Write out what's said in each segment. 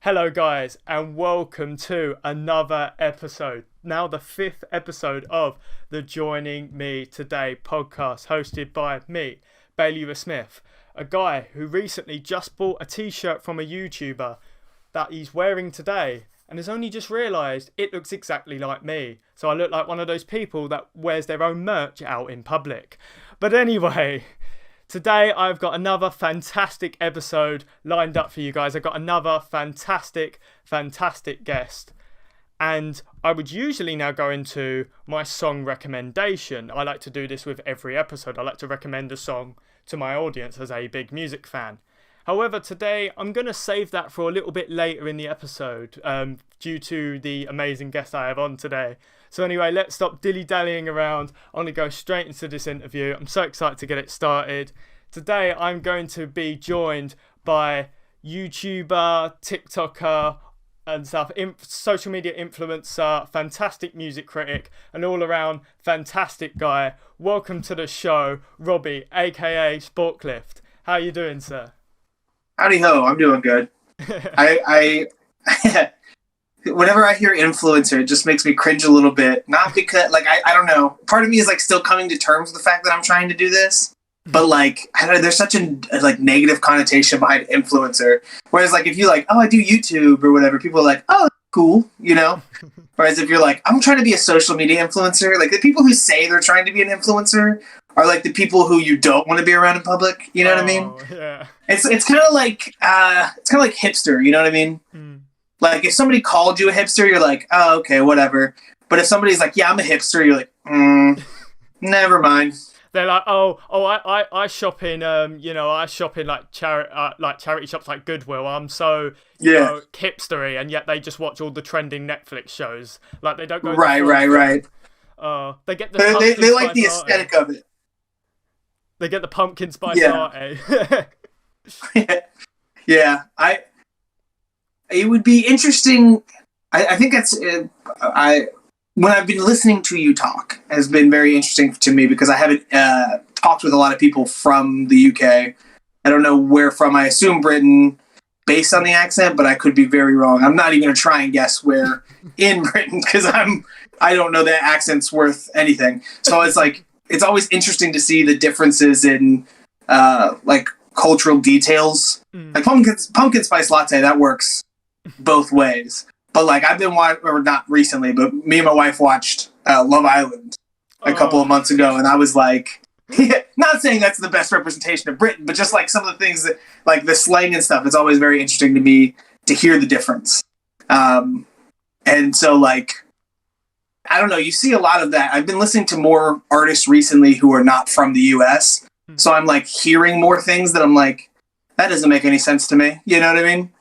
Hello, guys, and welcome to another episode. Now, the fifth episode of the Joining Me Today podcast, hosted by me, Bailey Smith, a guy who recently just bought a t-shirt from a YouTuber that he's wearing today and has only just realised it looks exactly like me. So I look like one of those people that wears their own merch out in public. But anyway, today I've got another fantastic episode lined up for you guys. I've got another fantastic guest. And I would usually now go into my song recommendation. I like to do this with every episode. I like to recommend a song to my audience as a big music fan. However, today I'm going to save that for a little bit later in the episode due to the amazing guest I have on today. So anyway, let's stop dilly-dallying around. I'm going to go straight into this interview. I'm so excited to get it started. Today I'm going to be joined by YouTuber, TikToker and stuff, social media influencer, fantastic music critic, and all-around fantastic guy. Welcome to the show, Robbie, aka Sportclift. How are you doing, sir? Howdy ho, I'm doing good. I whenever I hear influencer, it just makes me cringe a little bit. Not because, I don't know. Part of me is still coming to terms with the fact that I'm trying to do this, but I don't know, there's such a negative connotation behind influencer. Whereas if you I do YouTube or whatever, people are like, oh, cool, you know. Whereas if you're I'm trying to be a social media influencer, the people who say they're trying to be an influencer are the people who you don't want to be around in public. You know what I mean? Yeah. It's kind of like hipster. You know what I mean? Mm. If somebody called you a hipster, you're like, oh, okay, whatever. But if somebody's like, yeah, I'm a hipster, you're like, never mind. They're like, I shop in, I shop in charity shops like Goodwill. I'm so hipstery, and yet they just watch all the trending Netflix shows. They don't go right. They get they like the aesthetic of it. They get the pumpkin spice latte. Yeah, it would be interesting. I think that's when I've been listening to you talk has been very interesting to me because I haven't talked with a lot of people from the UK. I don't know where from. I assume Britain, based on the accent, but I could be very wrong. I'm not even gonna try and guess where in Britain because I don't know that accent's worth anything. So it's always interesting to see the differences in cultural details. Pumpkin spice latte, that works both ways. But I've been watching, or not recently, but me and my wife watched Love Island a couple of months ago, and I was not saying that's the best representation of Britain, but just some of the things that the slang and stuff. It's always very interesting to me to hear the difference. And so I don't know, you see a lot of that. I've been listening to more artists recently who are not from the US. So I'm hearing more things that I'm that doesn't make any sense to me. You know what I mean?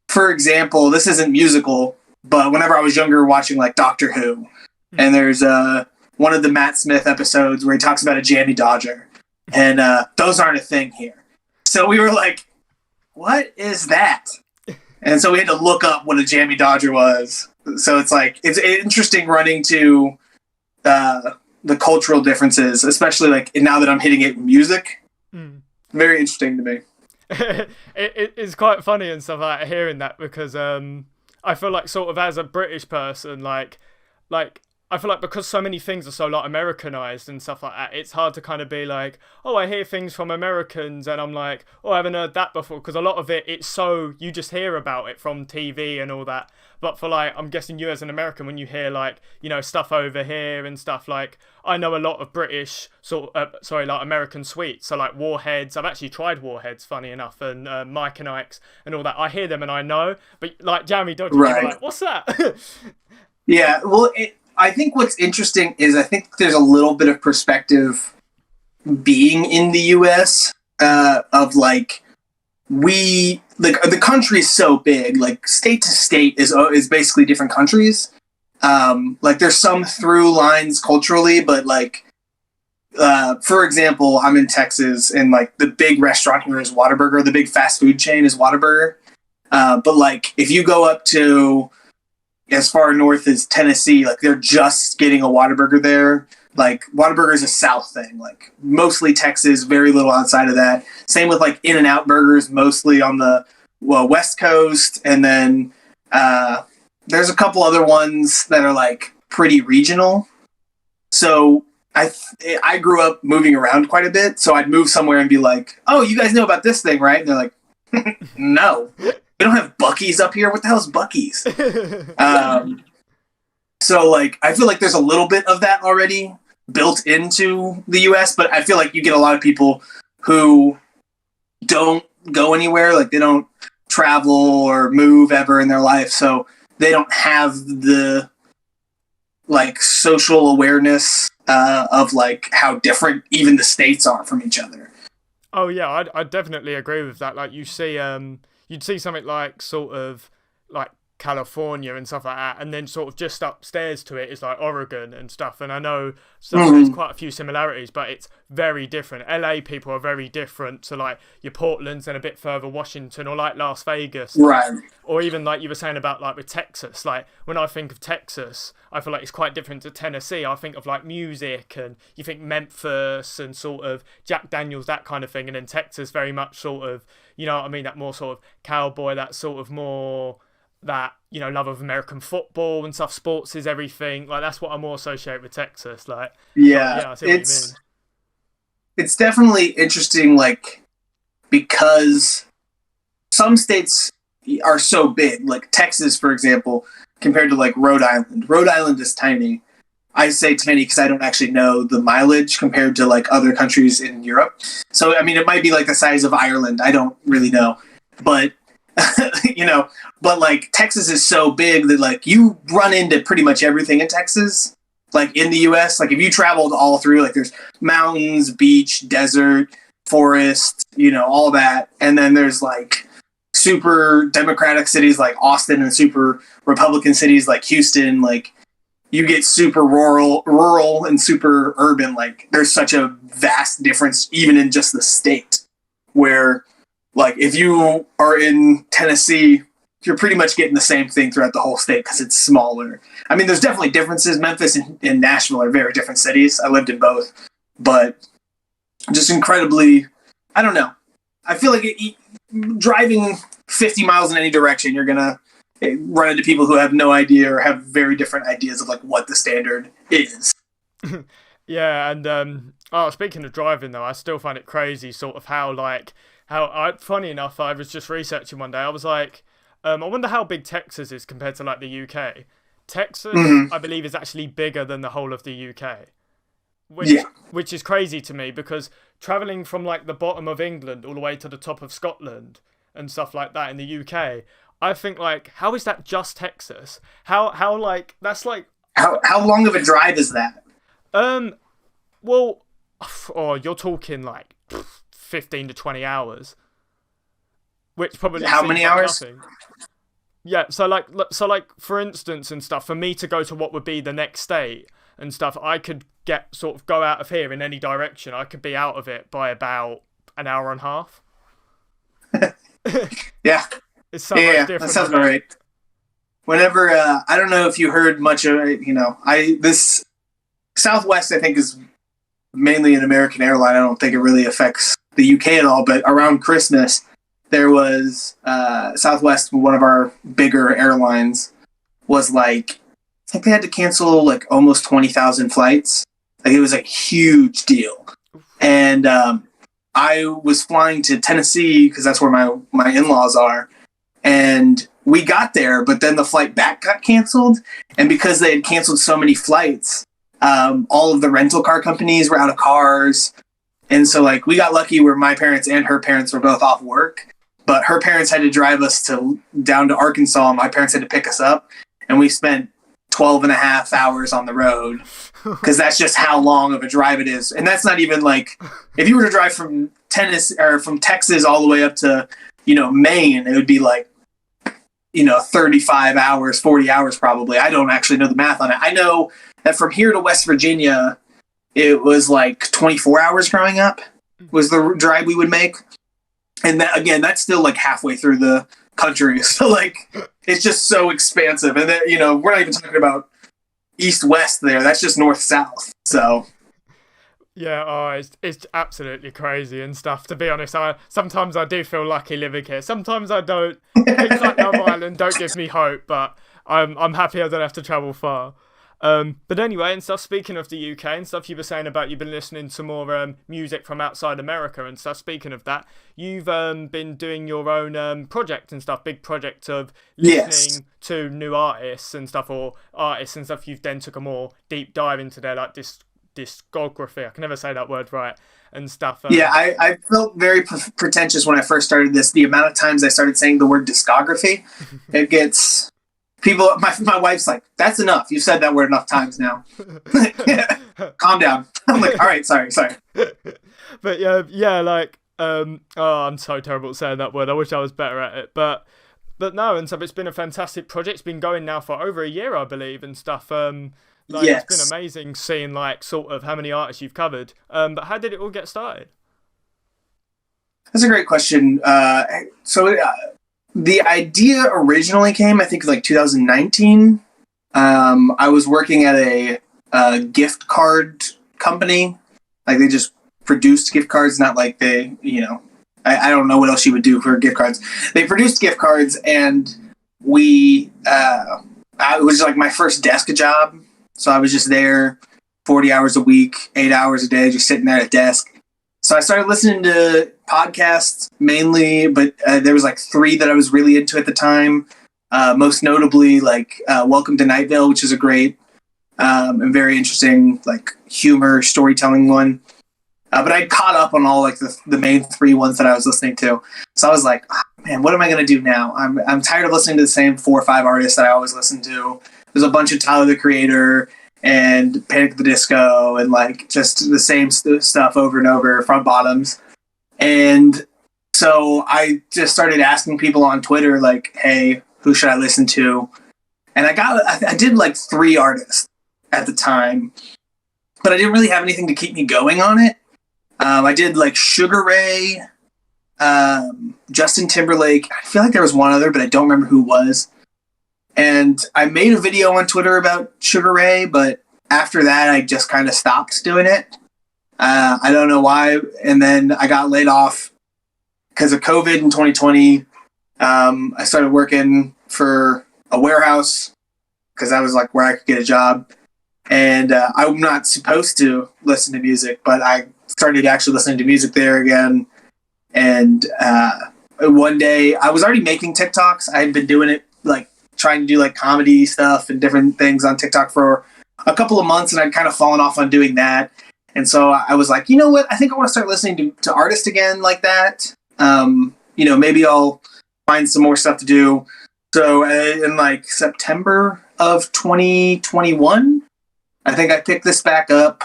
For example, this isn't musical, but whenever I was younger watching Doctor Who, and there's one of the Matt Smith episodes where he talks about a jammy dodger, and those aren't a thing here. So we were what is that? And so we had to look up what a jammy dodger was. So it's it's interesting running to the cultural differences, especially now that I'm hitting it in music. Very interesting to me. It's quite funny and stuff hearing that because I feel sort of as a British person I feel because so many things are so Americanized and stuff like that, it's hard to kind of be oh, I hear things from Americans and I'm oh, I haven't heard that before, because a lot of it's so you just hear about it from TV and all that. But for I'm guessing you as an American, when you hear stuff over here and stuff I know a lot of British American sweets, so Warheads. I've actually tried Warheads, funny enough, and Mike and Ike's and all that. I hear them and I know, but Jammy Dodger, right. What's that? Yeah, well, I think what's interesting is I think there's a little bit of perspective being in the US of the country is so big, state to state is basically different countries. There's some through lines culturally, but for example, I'm in Texas and the big restaurant here is Whataburger. The big fast food chain is Whataburger. But if you go up to as far north as Tennessee, they're just getting a Whataburger there. Like Whataburger is a South thing, like mostly Texas, very little outside of that. Same with like In-N-Out burgers, mostly on the West Coast, and then there's a couple other ones that are like pretty regional. So I grew up moving around quite a bit, so I'd move somewhere and be like, "Oh, you guys know about this thing, right?" And they're like, "No, we don't have Buc-ee's up here. What the hell is Buc-ee's?" So like I feel like there's a little bit of that already built into the US, but I feel like you get a lot of people who don't go anywhere, like they don't travel or move ever in their life, so they don't have the like social awareness of like how different even the states are from each other. Oh yeah, I definitely agree with that. Like you see, you'd see something like sort of like California and stuff like that, and then sort of just upstairs to it is like Oregon and stuff. And I know there's quite a few similarities, but it's very different. LA people are very different to like your Portlands and a bit further Washington or like Las Vegas, right? Or even like you were saying about like with Texas. Like when I think of Texas, I feel like it's quite different to Tennessee. I think of like music, and you think Memphis and sort of Jack Daniels, that kind of thing, and then Texas very much sort of, you know what I mean, that more sort of cowboy, that sort of more that, you know, love of American football and stuff. Sports is everything. Like that's what I more associate with Texas. Like yeah, I see what you mean. It's definitely interesting, like because some states are so big, like Texas, for example, compared to like Rhode Island. Rhode Island is tiny. I say tiny because I don't actually know the mileage compared to like other countries in Europe. So I mean, it might be like the size of Ireland. I don't really know, but you know, but like Texas is so big that like you run into pretty much everything in Texas, like in the US. Like if you traveled all through, like there's mountains, beach, desert, forest, you know, all that. And then there's like super democratic cities like Austin and super Republican cities like Houston. Like you get super rural and super urban. Like there's such a vast difference even in just the state, where like if you are in Tennessee, you're pretty much getting the same thing throughout the whole state because it's smaller. I mean, there's definitely differences. Memphis and Nashville are very different cities. I lived in both, but just incredibly, I don't know. I feel like driving 50 miles in any direction, you're going to run into people who have no idea or have very different ideas of like what the standard is. Yeah, and speaking of driving though, I still find it crazy sort of funny enough, I was just researching one day. I was like, I wonder how big Texas is compared to like the UK. Texas, I believe, is actually bigger than the whole of the UK, which is crazy to me because traveling from like the bottom of England all the way to the top of Scotland and stuff like that in the UK, I think like, how is that just Texas? How like that's like how long of a drive is that? Well, you're talking like 15 to 20 hours, which probably how many hours? Nothing. Yeah, so like for instance and stuff, for me to go to what would be the next state and stuff, I could go out of here in any direction. I could be out of it by about an hour and a half. Yeah, it's so much different. That sounds about right. Whenever I don't know if you heard much of it, you know, this Southwest I think is mainly an American airline. I don't think it really affects the UK at all, but around Christmas there was Southwest, one of our bigger airlines, was like, I think they had to cancel like almost 20,000 flights. Like it was a huge deal. And I was flying to Tennessee because that's where my in-laws are. And we got there, but then the flight back got canceled. And because they had canceled so many flights, all of the rental car companies were out of cars. And so like we got lucky where my parents and her parents were both off work. But her parents had to drive us down to Arkansas, and my parents had to pick us up. And we spent 12 and a half hours on the road because that's just how long of a drive it is. And that's not even like, if you were to drive from Tennessee or from Texas all the way up to, you know, Maine, it would be like, you know, 35 hours, 40 hours probably. I don't actually know the math on it. I know that from here to West Virginia, it was like 24 hours growing up was the drive we would make. And that, again, that's still like halfway through the country. So like, it's just so expansive. And then, you know, we're not even talking about east-west there. That's just north-south. So Yeah, oh, it's absolutely crazy and stuff. To be honest, I sometimes I do feel lucky living here. Sometimes I don't. Things like Love Island don't give me hope, but I'm happy I don't have to travel far. But anyway, and stuff. Speaking of the UK and stuff, you were saying about you've been listening to more music from outside America and stuff. Speaking of that, you've been doing your own project and stuff. Big project of yes. listening to new artists and stuff, or artists and stuff. You've then took a more deep dive into their like discography. I can never say that word right and stuff. Yeah, I felt very pretentious when I first started this. The amount of times I started saying the word discography, it gets people. My wife's like, "That's enough. You've said that word enough times now. Calm down." I'm like, "All right, sorry." But yeah, like oh, I'm so terrible at saying that word. I wish I was better at it, but no, and so it's been a fantastic project. It's been going now for over a year, I believe, and stuff. Like Yes, it's been amazing seeing like sort of how many artists you've covered. But how did it all get started? that's a great question. The idea originally came, I think, like 2019. I was working at a gift card company. Like they just produced gift cards, not like they, I don't know what else you would do for gift cards. They produced gift cards, and it was like my first desk job. So I was just there 40 hours a week, 8 hours a day, just sitting there at a desk. So I started listening to podcasts mainly, but there was like 3 that I was really into at the time. Most notably, like Welcome to Night Vale, which is a great and very interesting like humor storytelling one. But I caught up on all like the main 3 ones that I was listening to. So I was like, oh, man, what am I going to do now? I'm tired of listening to the same 4 or 5 artists that I always listen to. There's a bunch of Tyler the Creator and Panic at the Disco and like just the same stuff over and over, front bottoms. And so I just started asking people on Twitter like, hey, who should I listen to? And I did like 3 artists at the time, but I didn't really have anything to keep me going on it. I did like Sugar Ray, Justin Timberlake. I feel like there was one other, but I don't remember who it was. And I made a video on Twitter about Sugar Ray, but after that, I just kind of stopped doing it. I don't know why. And then I got laid off because of COVID in 2020. I started working for a warehouse because that was like where I could get a job. And I'm not supposed to listen to music, but I started actually listening to music there again. And one day, I was already making TikToks. I had been doing it like trying to do like comedy stuff and different things on TikTok for a couple of months, and I'd kind of fallen off on doing that. And so I was like, you know what? I think I want to start listening to artists again like that. Maybe I'll find some more stuff to do. So in like September of 2021, I think I picked this back up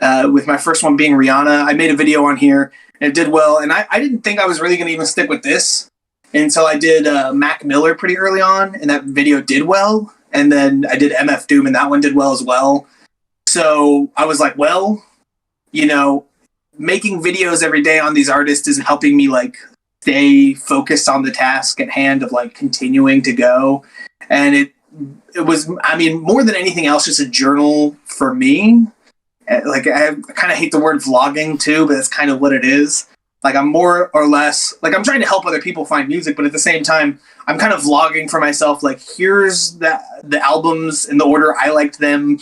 with my first one being Rihanna. I made a video on here and it did well. And I didn't think I was really going to even stick with this until I did Mac Miller pretty early on, and that video did well. And then I did MF Doom, and that one did well as well. So I was like, well, making videos every day on these artists is helping me like stay focused on the task at hand of like continuing to go. And it was, I mean, more than anything else, just a journal for me. Like I kind of hate the word vlogging too, but that's kind of what it is. Like I'm more or less like I'm trying to help other people find music, but at the same time, I'm kind of vlogging for myself. Like here's the albums in the order I liked them.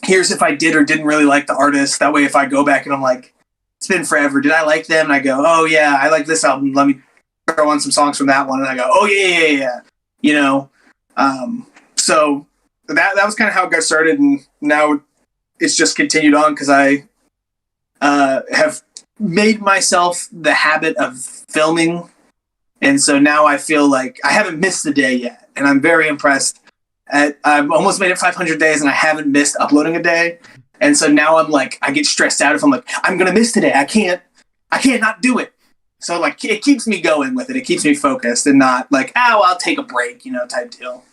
Here's if I did or didn't really like the artist. That way, if I go back and I'm like, it's been forever. Did I like them? And I go, oh yeah, I like this album. Let me throw on some songs from that one. And I go, oh yeah. So that was kind of how it got started, and now it's just continued on because I have made myself the habit of filming, and so now I feel like I haven't missed a day yet, and I'm very impressed. I've almost made it 500 days, and I haven't missed uploading a day, and so now I'm like, I get stressed out if I'm like, I'm gonna miss today. I can't not do it. So like, it keeps me going with it. It keeps me focused and not like, oh, I'll take a break, type deal.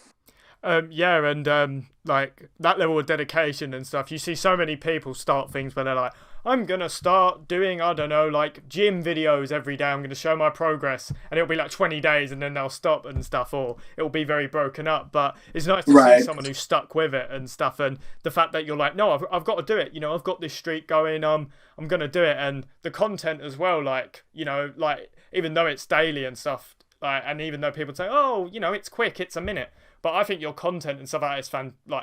And like that level of dedication and stuff, you see so many people start things when they're like, I'm going to start doing, I don't know, like gym videos every day. I'm going to show my progress. And it'll be like 20 days and then they'll stop and stuff, or it'll be very broken up. But it's nice to see Right. someone who's stuck with it and stuff. And the fact that you're like, no, I've got to do it. You know, I've got this streak going. I'm going to do it. And the content as well, like, you know, like, even though it's daily and stuff, like, and even though people say, oh, you know, it's quick, it's a minute. But I think your content and stuff like that is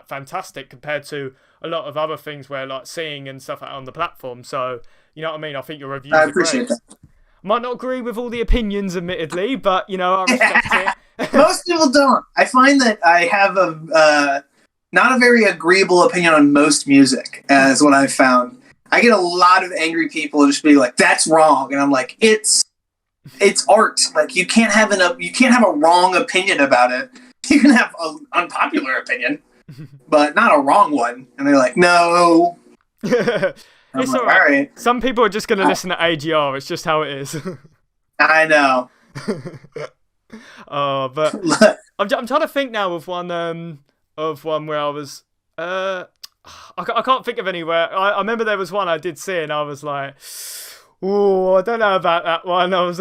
fantastic compared to a lot of other things where like seeing and stuff like on the platform. So you know what I mean. I think your reviews I are appreciate great. that. Might not agree with all the opinions, admittedly, but you know I respect it. Most people don't. I find that I have a not a very agreeable opinion on most music, is what I've found. I get a lot of angry people just being like, "That's wrong," and I'm like, "It's art. Like you can't have a wrong opinion about it. You can have an unpopular opinion, but not a wrong one." And they're like, "No." It's like, all right. All right. Some people are just going to listen to AGR. It's just how it is. I know. But I'm trying to think now of one where I was I can't think of anywhere. I remember there was one I did see and I was like, oh, I don't know about that one. I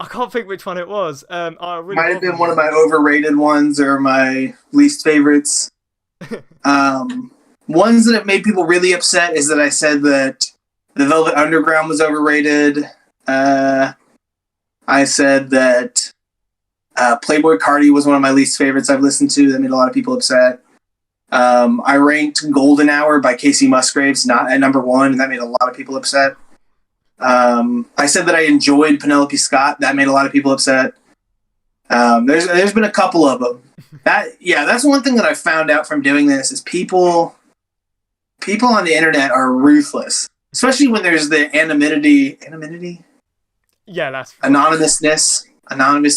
can't think which one it was. I really Might have been one of my overrated ones or my least favorites. Ones that have made people really upset is that I said that the Velvet Underground was overrated. I said that Playboy Cardi was one of my least favorites I've listened to. That made a lot of people upset. I ranked Golden Hour by Casey Musgraves not at number one, and that made a lot of people upset. I said that I enjoyed Penelope Scott. That made a lot of people upset. There's been a couple of them. That's one thing that I found out from doing this is people on the internet are ruthless, especially when there's the anonymity. Yeah, that's anonymous,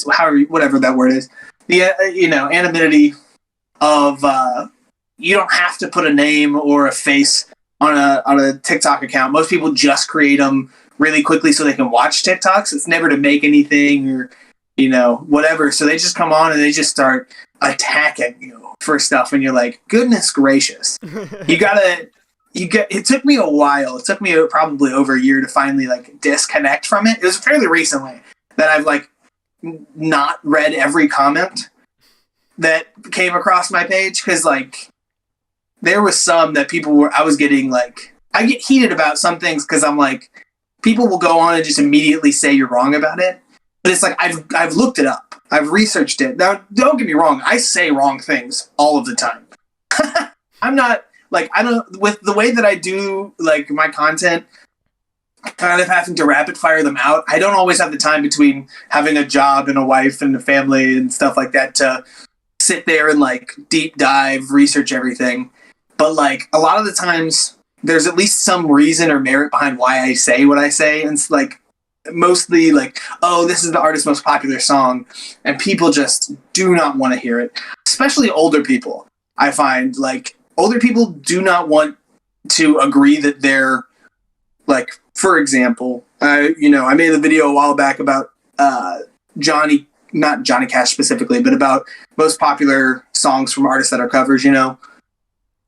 whatever that word is. The anonymity of you don't have to put a name or a face on a TikTok account. Most people just create them really quickly so they can watch TikToks. It's never to make anything or whatever. So they just come on and they just start attacking you for stuff, and you're like, goodness gracious. It took me a while. It took me probably over a year to finally like disconnect from it. It was fairly recently that I've like not read every comment that came across my page, because like there was some that I was getting like, I get heated about some things because I'm like, people will go on and just immediately say you're wrong about it. But it's like, I've looked it up. I've researched it. Now, don't get me wrong. I say wrong things all of the time. I'm not like, I don't, with the way that I do like my content, kind of having to rapid fire them out. I don't always have the time between having a job and a wife and a family and stuff like that to sit there and like deep dive, research everything. But like a lot of the times there's at least some reason or merit behind why I say what I say. And it's like mostly like, oh, this is the artist's most popular song. And people just do not want to hear it, especially older people. I find like older people do not want to agree that they're like, for example, I made a video a while back about not Johnny Cash specifically, but about most popular songs from artists that are covers,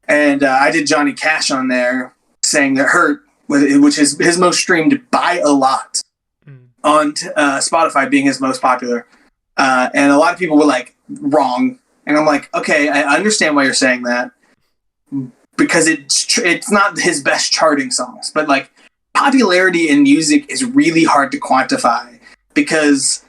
And I did Johnny Cash on there, saying that Hurt, which is his most streamed by a lot on Spotify, being his most popular. And a lot of people were like, wrong. And I'm like, okay, I understand why you're saying that, because it's not his best charting songs. But like, popularity in music is really hard to quantify, because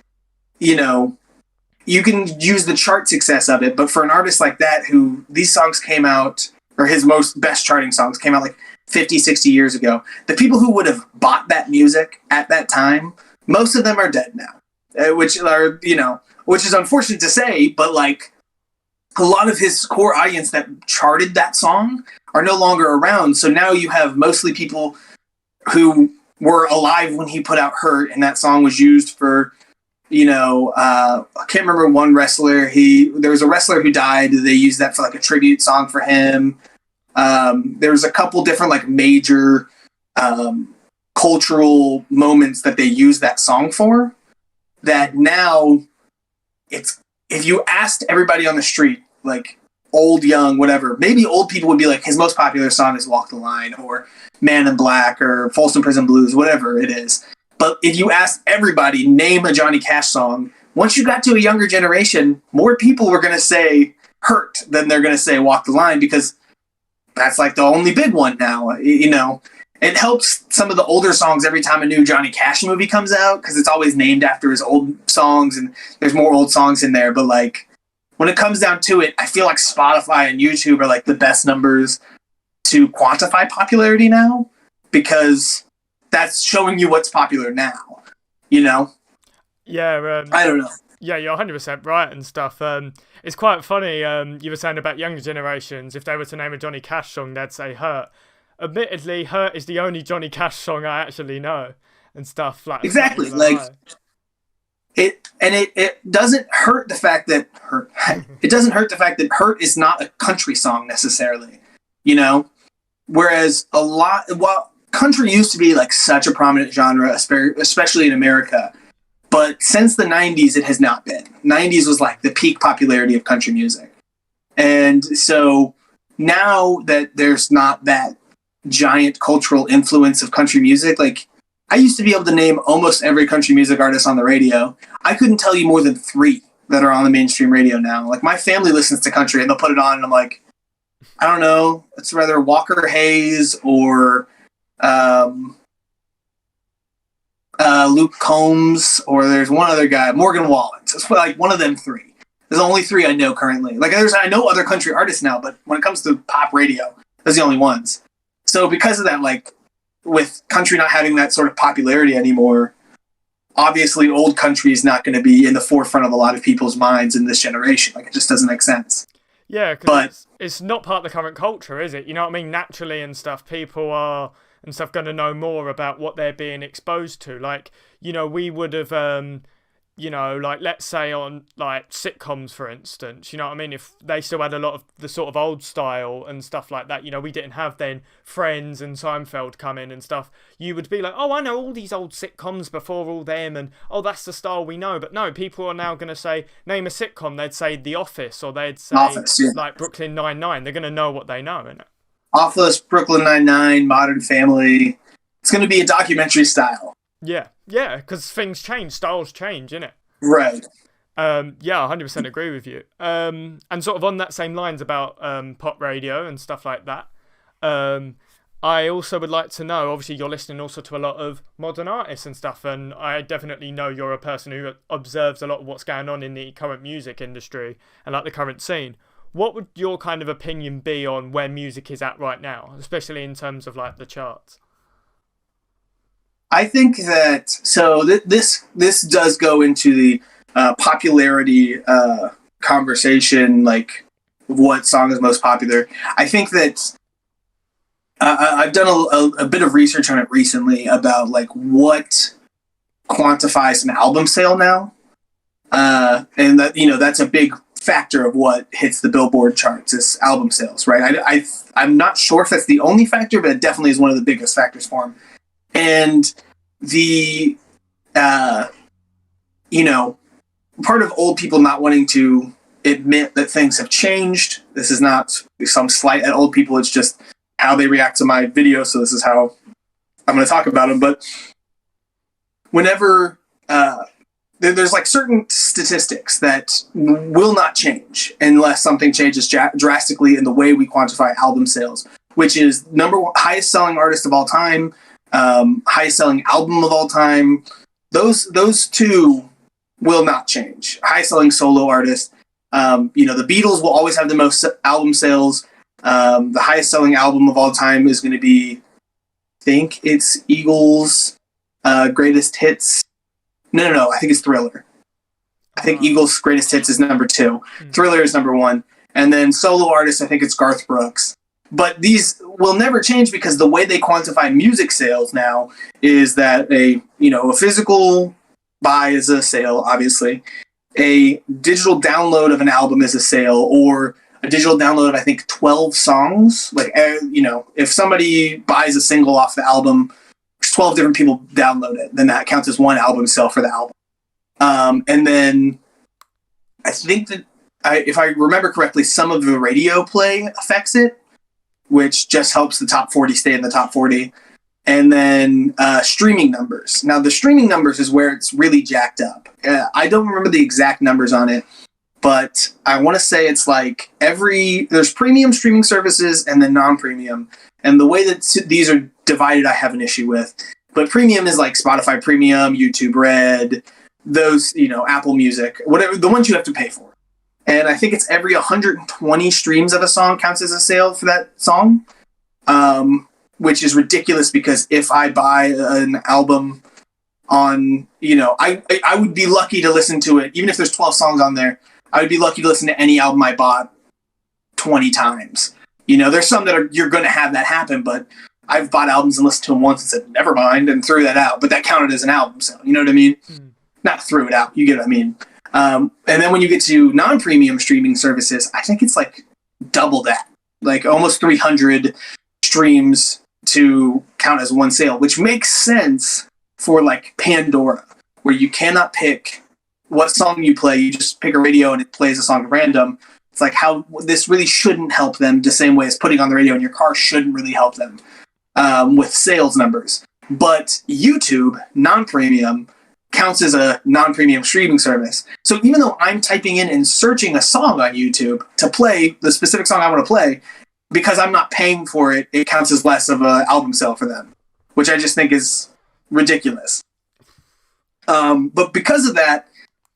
you can use the chart success of it, but for an artist like that, who these songs came out, or his most best charting songs came out like 50, 60 years ago, the people who would have bought that music at that time, most of them are dead now, which is unfortunate to say, but like a lot of his core audience that charted that song are no longer around. So now you have mostly people who were alive when he put out Hurt, and that song was used for, I can't remember one wrestler. There was a wrestler who died. They used that for like a tribute song for him. There was a couple different like major cultural moments that they used that song for, that now if you asked everybody on the street, like, old, young, whatever. Maybe old people would be like, his most popular song is Walk the Line or Man in Black or Folsom Prison Blues, whatever it is. But if you asked everybody, name a Johnny Cash song, once you got to a younger generation, more people were going to say Hurt than they're going to say Walk the Line, because that's like the only big one now. You know, it helps some of the older songs every time a new Johnny Cash movie comes out, because it's always named after his old songs and there's more old songs in there. But like, when it comes down to it, I feel like Spotify and YouTube are like the best numbers to quantify popularity now, because that's showing you what's popular now, you know? Yeah. I don't know. Yeah, you're 100% right and stuff. It's quite funny, you were saying about younger generations, if they were to name a Johnny Cash song, they'd say Hurt. Admittedly, Hurt is the only Johnny Cash song I actually know and stuff. Like, exactly. Like, it doesn't hurt the fact that it doesn't hurt the fact that Hurt is not a country song necessarily, you know? Whereas country used to be like such a prominent genre, especially in America. But since the 90s, it has not been. 90s was like the peak popularity of country music. And so now that there's not that giant cultural influence of country music, like, I used to be able to name almost every country music artist on the radio. I couldn't tell you more than 3 that are on the mainstream radio now. Like, my family listens to country and they'll put it on and I'm like, I don't know. It's rather Walker Hayes or Luke Combs, or there's one other guy, Morgan Wallen. So it's like one of them 3. There's only 3 I know currently. Like, I know other country artists now, but when it comes to pop radio, those are the only ones. So because of that, like, with country not having that sort of popularity anymore, obviously old country is not going to be in the forefront of a lot of people's minds in this generation. Like, it just doesn't make sense. Yeah, because it's not part of the current culture, is it? You know what I mean? Naturally and stuff, people are and stuff going to know more about what they're being exposed to. Like, you know, we would have, you know, like, let's say on like sitcoms, for instance, you know what I mean? If they still had a lot of the sort of old style and stuff like that, you know, we didn't have then Friends and Seinfeld come in and stuff. You would be like, oh, I know all these old sitcoms before all them, and oh, that's the style we know. But no, people are now going to say, name a sitcom. They'd say The Office, or they'd say Office, yeah. like Brooklyn Nine-Nine. They're going to know what they know, innit? Office, Brooklyn Nine-Nine, Modern Family. It's going to be a documentary style. Yeah, because things change, styles change, innit? Right. Yeah, 100% agree with you. And sort of on that same lines about pop radio and stuff like that, I also would like to know, obviously you're listening also to a lot of modern artists and stuff, and I definitely know you're a person who observes a lot of what's going on in the current music industry and like the current scene. What would your kind of opinion be on where music is at right now, especially in terms of like the charts? I think that this does go into the popularity conversation, like what song is most popular. I think that I've done a bit of research on it recently about like what quantifies an album sale now, and that, you know, that's a big factor of what hits the Billboard charts is album sales, right? I'm not sure if that's the only factor, but it definitely is one of the biggest factors for them. And the you know, part of old people not wanting to admit that things have changed. This is not some slight at old people. It's just how they react to my video. So this is how I'm going to talk about them. But whenever there's like certain statistics that will not change unless something changes drastically in the way we quantify album sales, which is number one, highest selling artist of all time, highest selling album of all time. Those 2 will not change. High selling solo artist. You know, the Beatles will always have the most album sales. The highest selling album of all time is going to be, I think it's Eagles' greatest hits. No, I think it's Thriller. I think Eagles' greatest hits is number 2. Thriller is number 1. And then solo artists, I think it's Garth Brooks. But these will never change because the way they quantify music sales now is that a physical buy is a sale, obviously. A digital download of an album is a sale, or a digital download of, I think, 12 songs. Like, you know, if somebody buys a single off the album, 12 different people download it, then that counts as one album sale for the album. And then I think that if I remember correctly, some of the radio play affects it, which just helps the top 40 stay in the top 40. And then streaming numbers. Now, the streaming numbers is where it's really jacked up. I don't remember the exact numbers on it, but I want to say it's like there's premium streaming services and then non-premium. And the way that these are divided, I have an issue with. But premium is like Spotify Premium, YouTube Red, those, Apple Music, whatever, the ones you have to pay for. And I think it's every 120 streams of a song counts as a sale for that song, which is ridiculous because if I buy an album on, I would be lucky to listen to it. Even if there's 12 songs on there, I would be lucky to listen to any album I bought 20 times. There's some that you're going to have that happen, but I've bought albums and listened to them once and said, never mind, and threw that out. But that counted as an album sale. You know what I mean? Not threw it out. You get what I mean? And then when you get to non-premium streaming services, I think it's like double that, like almost 300 streams to count as one sale, which makes sense for like Pandora, where you cannot pick what song you play. You just pick a radio and it plays a song at random. It's like how this really shouldn't help them the same way as putting on the radio in your car shouldn't really help them with sales numbers. But YouTube, non-premium, counts as a non-premium streaming service. So even though I'm typing in and searching a song on YouTube to play the specific song I want to play, because I'm not paying for it, it counts as less of an album sale for them, which I just think is ridiculous. But because of that,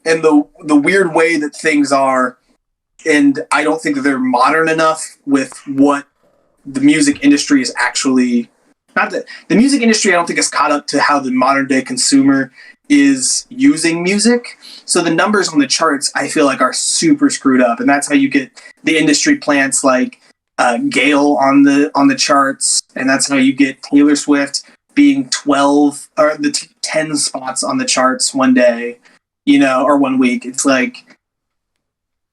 and the weird way that things are, and I don't think that they're modern enough with what the music industry is actually, not that the music industry I don't think is caught up to how the modern day consumer is using music. So the numbers on the charts I feel like are super screwed up, and that's how you get the industry plants like Gale on the charts, and that's how you get Taylor Swift being 12 or the 10 spots on the charts one day, or one week. It's like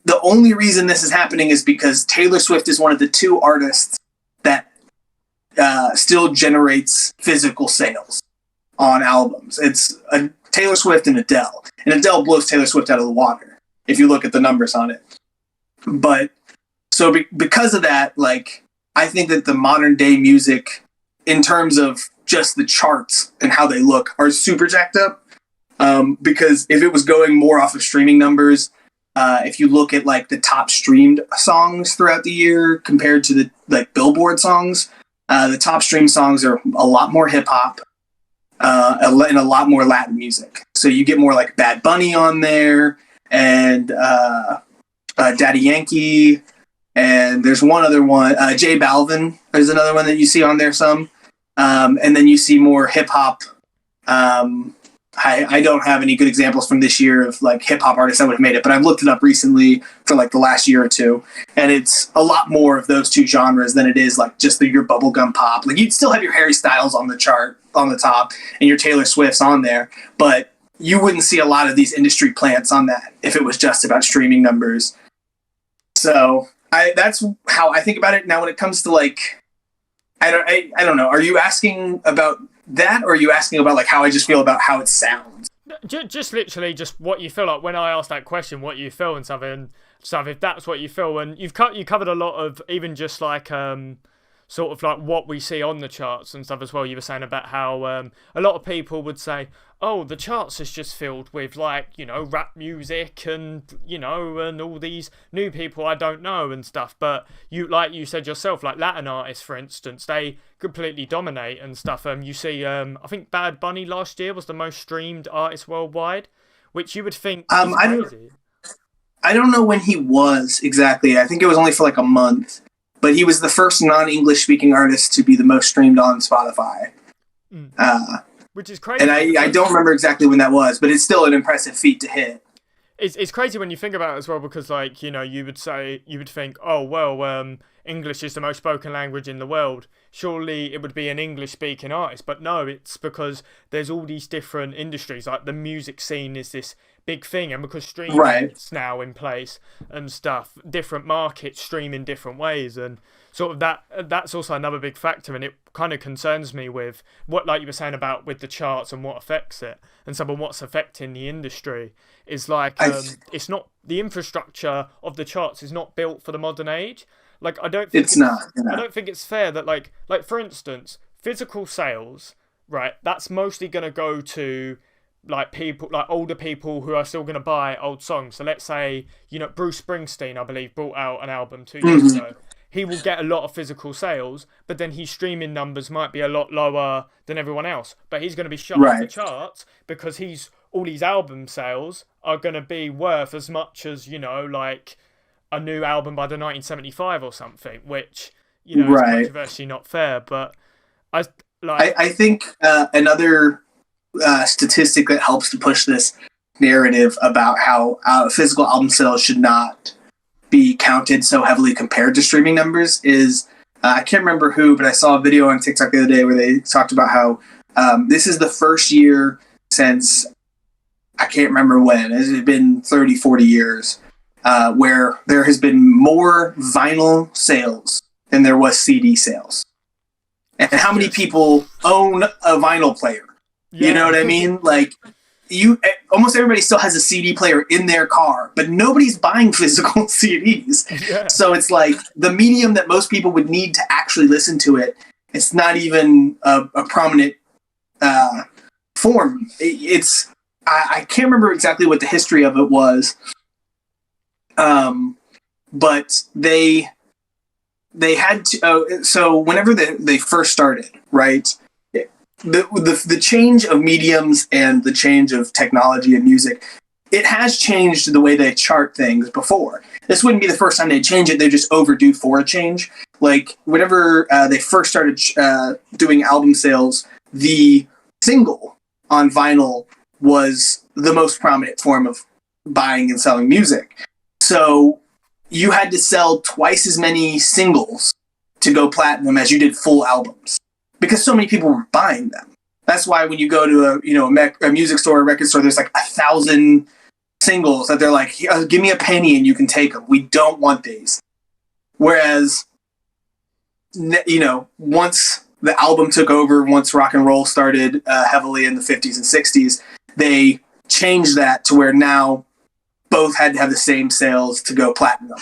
the only reason this is happening is because Taylor Swift is one of the two artists that still generates physical sales on albums. It's Taylor Swift and Adele. And Adele blows Taylor Swift out of the water, if you look at the numbers on it. But, so because of that, like, I think that the modern day music, in terms of just the charts and how they look, are super jacked up. Because if it was going more off of streaming numbers, if you look at, like, the top streamed songs throughout the year compared to the, like, Billboard songs, the top streamed songs are a lot more hip-hop, and a lot more Latin music. So you get more like Bad Bunny on there, and Daddy Yankee, and there's one other one, J Balvin is another one that you see on there some, and then you see more hip hop. I don't have any good examples from this year of like hip hop artists that would have made it, but I've looked it up recently for like the last year or two, and it's a lot more of those two genres than it is like just your bubblegum pop. Like you'd still have your Harry Styles on the chart on the top and your Taylor Swift's on there, but you wouldn't see a lot of these industry plants on that if it was just about streaming numbers. So that's how I think about it. Now, when it comes to like, I don't know. Are you asking about that, or are you asking about like how I just feel about how it sounds? Just literally just what you feel like when I ask that question, what you feel and stuff, if that's what you feel. And you covered a lot of even just like sort of like what we see on the charts and stuff as well. You were saying about how a lot of people would say, oh, the charts is just filled with like, rap music and, and all these new people I don't know and stuff. But like you said yourself, like Latin artists, for instance, they completely dominate and stuff. You see, I think Bad Bunny last year was the most streamed artist worldwide, which you would think is crazy. I don't know when he was exactly. I think it was only for like a month. But he was the first non-English speaking artist to be the most streamed on Spotify. Which is crazy. And I don't remember exactly when that was, but it's still an impressive feat to hit. It's crazy when you think about it as well, because like, you would think, oh, well, English is the most spoken language in the world. Surely it would be an English speaking artist. But no, it's because there's all these different industries. Like the music scene is this big thing, and because Right. streaming's now in place and stuff, different markets stream in different ways, and sort of that's also another big factor, and it kind of concerns me with what, like you were saying about with the charts and what affects it, and some of what's affecting the industry is like it's not the infrastructure of the charts is not built for the modern age. Like It's not. I Yeah. don't think it's fair that like for instance, physical sales, right? That's mostly gonna go to like people like older people who are still going to buy old songs. So let's say, Bruce Springsteen, I believe, brought out an album 2 years Hmm. ago. He will get a lot of physical sales, but then his streaming numbers might be a lot lower than everyone else, but he's going to be shot off the Right. charts because he's all these album sales are going to be worth as much as, like a new album by the 1975 or something, which, is Right. controversially not fair. But I like I think another statistic that helps to push this narrative about how physical album sales should not be counted so heavily compared to streaming numbers is I can't remember who, but I saw a video on TikTok the other day where they talked about how this is the first year since I can't remember when, it has been 30, 40 years, where there has been more vinyl sales than there was CD sales. And how many people own a vinyl player? You know yeah. what I mean? Like, almost everybody still has a CD player in their car, but nobody's buying physical CDs. Yeah. So it's like the medium that most people would need to actually listen to it. It's not even a prominent form. I can't remember exactly what the history of it was, but they had to. So whenever they first started, right? The change of mediums and the change of technology and music, it has changed the way they chart things before. This wouldn't be the first time they change it. They're just overdue for a change. Like whenever they first started doing album sales, the single on vinyl was the most prominent form of buying and selling music. So you had to sell twice as many singles to go platinum as you did full albums, because so many people were buying them. That's why when you go to a music store, a record store, there's like 1,000 singles that they're like, give me a penny and you can take them. We don't want these. Whereas, once the album took over, once rock and roll started heavily in the 50s and 60s, they changed that to where now both had to have the same sales to go platinum.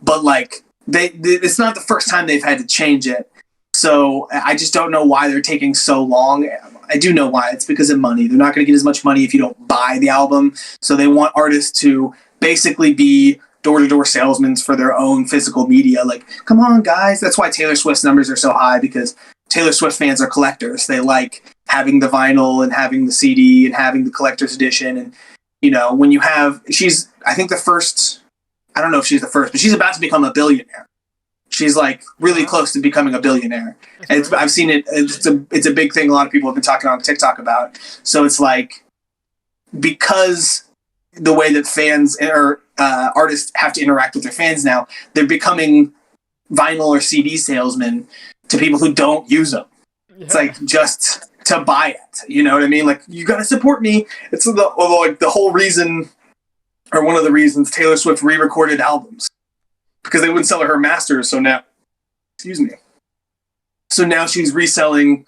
But like, it's not the first time they've had to change it. So I just don't know why they're taking so long. I do know why. It's because of money. They're not going to get as much money if you don't buy the album. So they want artists to basically be door-to-door salesmen for their own physical media. Like, come on, guys. That's why Taylor Swift's numbers are so high, because Taylor Swift fans are collectors. They like having the vinyl and having the CD and having the collector's edition. And, when you have, I think I don't know if she's the first, but she's about to become a billionaire. She's like really close to becoming a billionaire. And I've seen it. It's a big thing a lot of people have been talking on TikTok about. So it's like, because the way that fans or artists have to interact with their fans now, they're becoming vinyl or CD salesmen to people who don't use them. Yeah. It's like just to buy it. You know what I mean? Like, you got to support me. It's the whole reason, or one of the reasons Taylor Swift re-recorded albums, because they wouldn't sell her masters. So now, so now she's reselling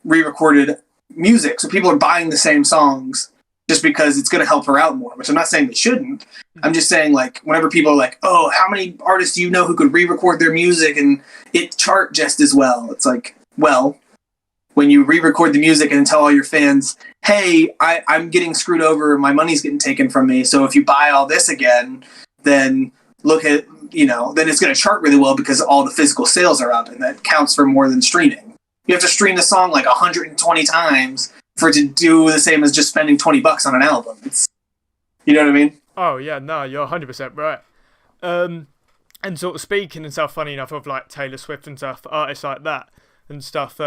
re-recorded music. So people are buying the same songs just because it's going to help her out more, which I'm not saying they shouldn't. I'm just saying, like, whenever people are like, oh, how many artists do you know who could re-record their music and it chart just as well? It's like, well, when you re-record the music and tell all your fans, hey, I'm getting screwed over, my money's getting taken from me, so if you buy all this again, then look at, then it's going to chart really well because all the physical sales are up, and that counts for more than streaming. You have to stream the song like 120 times for it to do the same as just spending $20 on an album. You know what I mean? Oh, yeah, no, you're 100% right. And sort of speaking and stuff, funny enough, of like Taylor Swift and stuff, artists like that and stuff,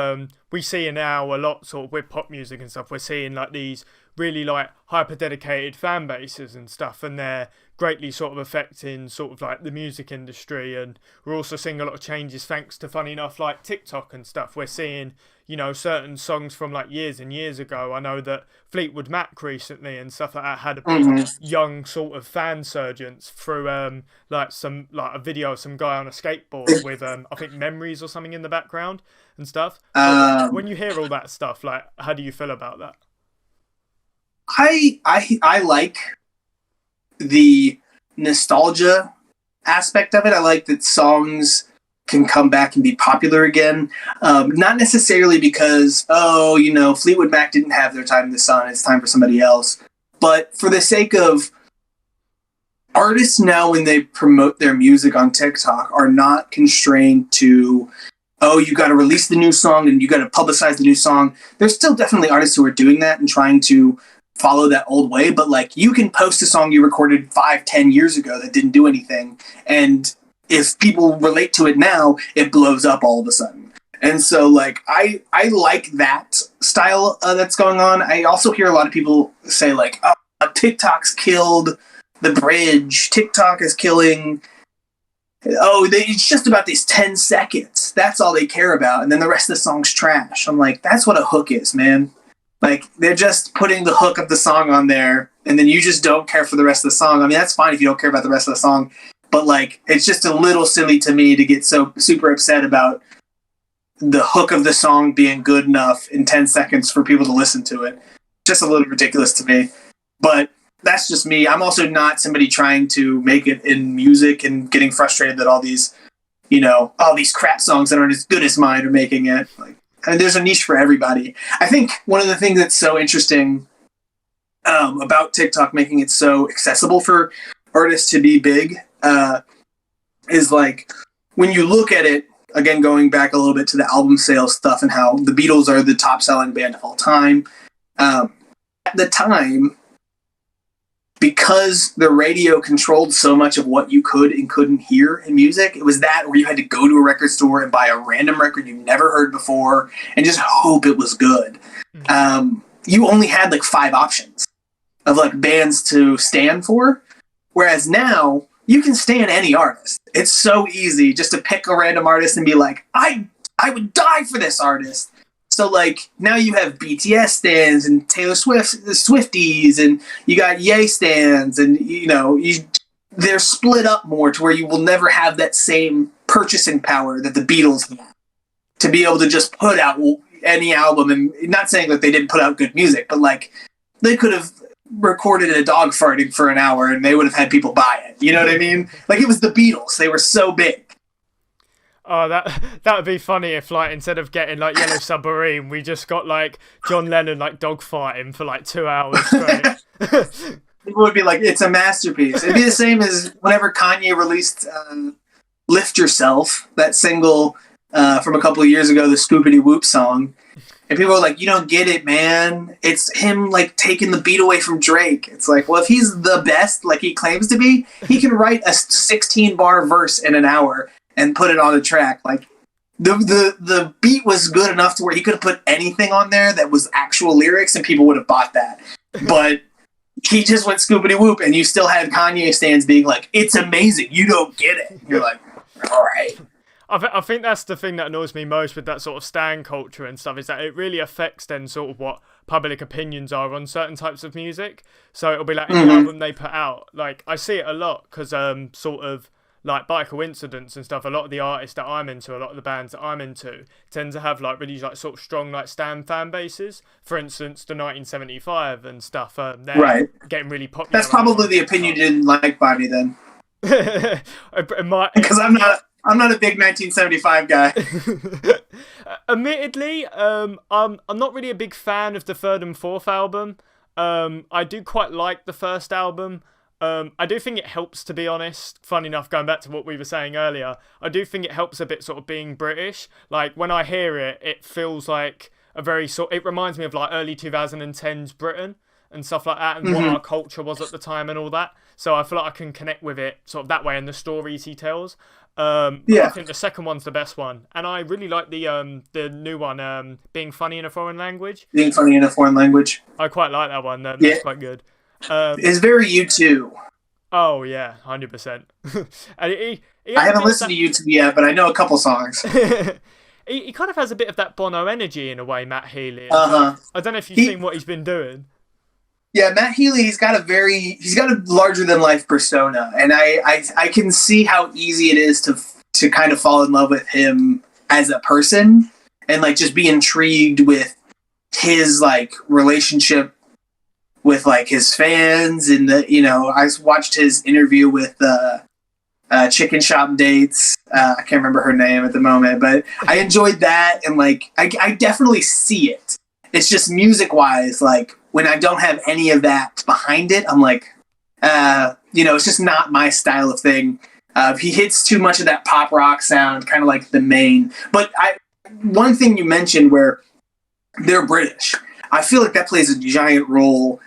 we see now a lot sort of with pop music and stuff, we're seeing like these really like hyper dedicated fan bases and stuff, and they're greatly sort of affecting sort of like the music industry. And we're also seeing a lot of changes thanks to, funny enough, like TikTok and stuff. We're seeing, you know, certain songs from like years and years ago. I know that Fleetwood Mac recently and stuff like that had a big young sort of fan surgence through like a video of some guy on a skateboard with I think Memories or something in the background and stuff. So when you hear all that stuff, like, how do you feel about that? I like the nostalgia aspect of it. I like that songs can come back and be popular again. Not necessarily because, oh, you know, Fleetwood Mac didn't have their time in the sun, it's time for somebody else. But for the sake of artists now, when they promote their music on TikTok, are not constrained to, oh, you got to release the new song and you got to publicize the new song. There's still definitely artists who are doing that and trying to follow that old way, but like you can post a song you recorded 5-10 years ago that didn't do anything, and if people relate to it now, it blows up all of a sudden. And so like I like that style that's going on. I also hear a lot of people say like, oh, TikTok's killed the bridge, TikTok is killing, it's just about these 10 seconds, that's all they care about, and then the rest of the song's trash. I'm like, that's what a hook is, man. Like, they're just putting the hook of the song on there, and then you just don't care for the rest of the song. I mean, that's fine if you don't care about the rest of the song, but, like, it's just a little silly to me to get so super upset about the hook of the song being good enough in 10 seconds for people to listen to it. Just a little ridiculous to me. But that's just me. I'm also not somebody trying to make it in music and getting frustrated that all these, you know, all these crap songs that aren't as good as mine are making it. Like, and there's a niche for everybody. I think one of the things that's so interesting about TikTok making it so accessible for artists to be big is like, when you look at it, again, going back a little bit to the album sales stuff and how the Beatles are the top selling band of all time. At the time, because the radio controlled so much of what you could and couldn't hear in music, it was that where you had to go to a record store and buy a random record you've never heard before and just hope it was good. You only had like 5 options of like bands to stand for, whereas now you can stand any artist. It's so easy just to pick a random artist and be like, I would die for this artist. So, like, now you have BTS stands and Taylor Swift, the Swifties, and you got Ye stands, and, you know, they're split up more to where you will never have that same purchasing power that the Beatles have to be able to just put out any album. And not saying that they didn't put out good music, but, like, they could have recorded a dog farting for an hour and they would have had people buy it. You know what I mean? Like, it was the Beatles. They were so big. Oh, that would be funny if, like, instead of getting like Yellow Submarine, we just got like John Lennon like dogfighting for like 2 hours straight. People would be like, it's a masterpiece. It'd be the same as whenever Kanye released "Lift Yourself," that single from a couple of years ago, the Scoopity Whoop song, and people were like, "You don't get it, man. It's him like taking the beat away from Drake." It's like, well, if he's the best, like he claims to be, he can write a 16-bar verse in an hour and put it on a track. Like, the beat was good enough to where he could have put anything on there that was actual lyrics and people would have bought that. But he just went scoopity whoop, and you still had Kanye stands being like, it's amazing, you don't get it. You're like, all right. I think that's the thing that annoys me most with that sort of stan culture and stuff, is that it really affects then sort of what public opinions are on certain types of music. So it'll be like any album they put out. Like, I see it a lot because sort of, like, by coincidence and stuff, a lot of the artists that I'm into, a lot of the bands that I'm into, tend to have like really like sort of strong like stan fan bases. For instance, the 1975 and stuff. They're getting really popular. That's probably the opinion you didn't like by me then. Because I'm not a big 1975 guy. Admittedly, I'm not really a big fan of the 3rd and 4th album. I do quite like the first album. I do think it helps, to be honest. Funny enough, going back to what we were saying earlier, I do think it helps a bit sort of being British. Like, when I hear it, it feels like a very sort. It reminds me of like early 2010s Britain and stuff like that, and what our culture was at the time and all that. So I feel like I can connect with it sort of that way, and the stories he tells. I think the second one's the best one, and I really like the new one, Being Funny in a Foreign Language. Being Funny in a Foreign Language. I quite like that one. That's quite good. It's very U2. Oh yeah, 100%. And he I has a haven't bit of listened to YouTube yet, but I know a couple songs. that. He kind of has a bit of that Bono energy in a way, Matt Healy, and Uh huh. I don't know if you've He seen what he's been doing. Yeah, Matt Healy, he's got a larger than life persona, and I can see how easy it is to kind of fall in love with him as a person, and like just be intrigued with his like relationship with like his fans, and I watched his interview with Chicken Shop Dates. I can't remember her name at the moment, but I enjoyed that, and like I definitely see it. It's just music wise, like when I don't have any of that behind it, I'm like, it's just not my style of thing. He hits too much of that pop rock sound, kind of like the main. But one thing you mentioned where they're British, I feel like that plays a giant role.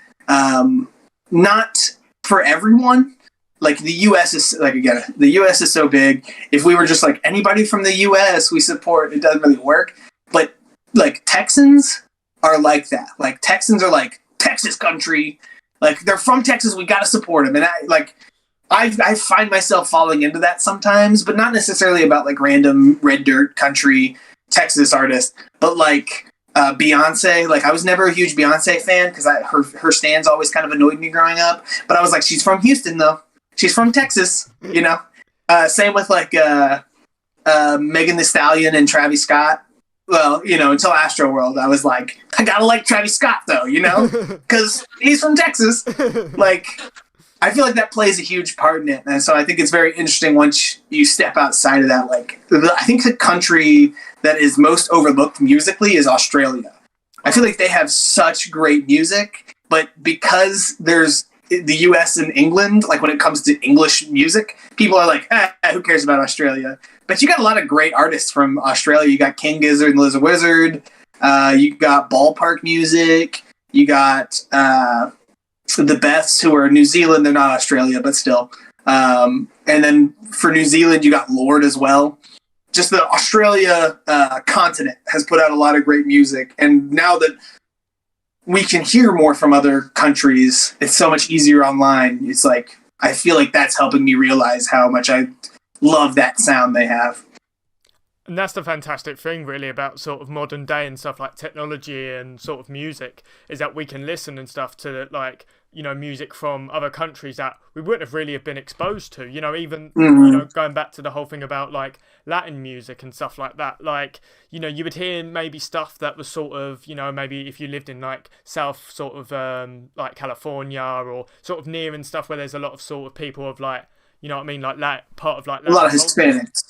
Not for everyone. Like the U.S. is like, again, the U.S. is so big. If we were just like anybody from the U.S. we support, it doesn't really work. But like Texans are like that. Like Texans are like Texas country. Like they're from Texas. We got to support them. And I find myself falling into that sometimes, but not necessarily about like random red dirt country Texas artists, but like Beyonce. Like I was never a huge Beyonce fan because her stands always kind of annoyed me growing up. But I was like, she's from Houston though. She's from Texas, Same with like Megan Thee Stallion and Travis Scott. Well, until Astroworld, I was like, I gotta like Travis Scott though, because he's from Texas. Like, I feel like that plays a huge part in it, and so I think it's very interesting once you step outside of that. Like, I think the country that is most overlooked musically is Australia. I feel like they have such great music, but because there's the US and England, like when it comes to English music, people are like, who cares about Australia? But you got a lot of great artists from Australia. You got King Gizzard and Lizard Wizard. You got Ballpark Music. You got the Beths, who are New Zealand. They're not Australia, but still. And then for New Zealand, you got Lord as well. Just the Australia continent has put out a lot of great music. And now that we can hear more from other countries, it's so much easier online. It's like, I feel like that's helping me realize how much I love that sound they have. And that's the fantastic thing really about sort of modern day and stuff like technology and sort of music, is that we can listen and stuff to like, music from other countries that we wouldn't have really have been exposed to, even, going back to the whole thing about like Latin music and stuff like that. Like, you would hear maybe stuff that was sort of, maybe if you lived in like South sort of, like California or sort of near and stuff where there's a lot of sort of people of like, like part of like a lot of Hispanics,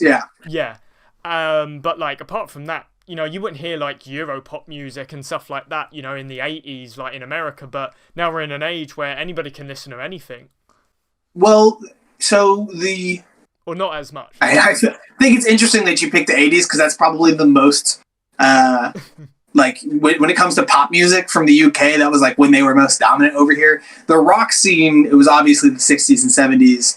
yeah. But like apart from that, you wouldn't hear like Europop music and stuff like that, in the 80s, like in America. But now we're in an age where anybody can listen to anything. Well, or not as much. I think it's interesting that you picked the 80s because that's probably the most like when it comes to pop music from the UK, that was like when they were most dominant over here. The rock scene, it was obviously the 60s and 70s,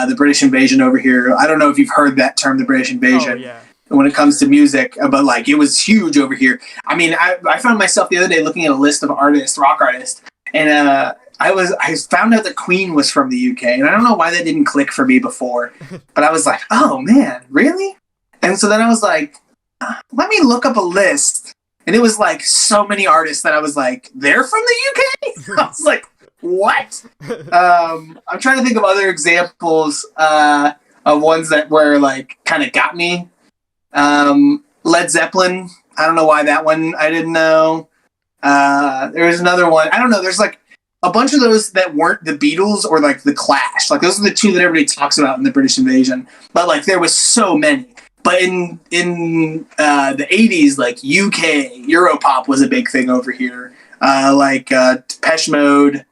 the British invasion over here. I don't know if you've heard that term, the British invasion. Oh, yeah. When it comes to music, but like it was huge over here. I mean, I found myself the other day looking at a list of rock artists, and I found out that Queen was from the UK, and I don't know why that didn't click for me before, but I was like, oh man, really? And so then I was like, let me look up a list, and it was like so many artists that I was like, they're from the UK? I was like, what? I'm trying to think of other examples of ones that were like kind of got me. Led Zeppelin, I don't know why that one I didn't know. There was another one, I don't know, there's like a bunch of those that weren't the Beatles or like the Clash. Like those are the two that everybody talks about in the British invasion, but like there was so many. But in the 80s, like UK Europop was a big thing over here, like Depeche Mode.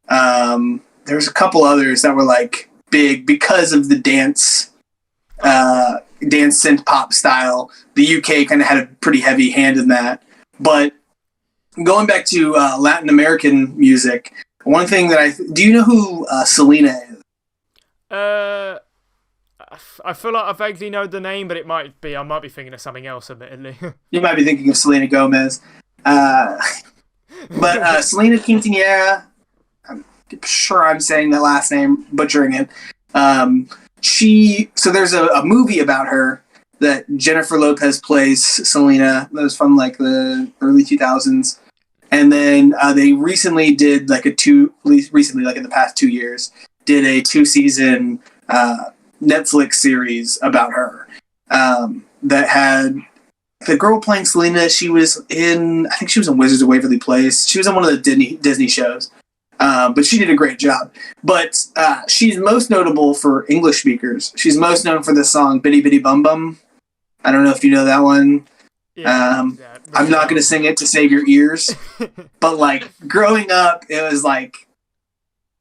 There's a couple others that were like big because of the dance synth pop style. The UK kind of had a pretty heavy hand in that. But going back to Latin American music, one thing that do you know who Selena is? I feel like I vaguely know the name, but I might be thinking of something else, admittedly. You might be thinking of Selena Gomez. But Selena Quintanilla, sure I'm saying that last name, butchering it. So there's a movie about her that Jennifer Lopez plays Selena. That was from like the early 2000s. And then they recently did like recently, like in the past 2 years, did a 2-season Netflix series about her that had the girl playing Selena. I think she was in Wizards of Waverly Place. She was on one of the Disney shows. But she did a great job. But she's most notable for English speakers. She's most known for the song Bitty Bitty Bum Bum. I don't know if you know that one. I'm not going to sing it to save your ears. But like growing up, it was like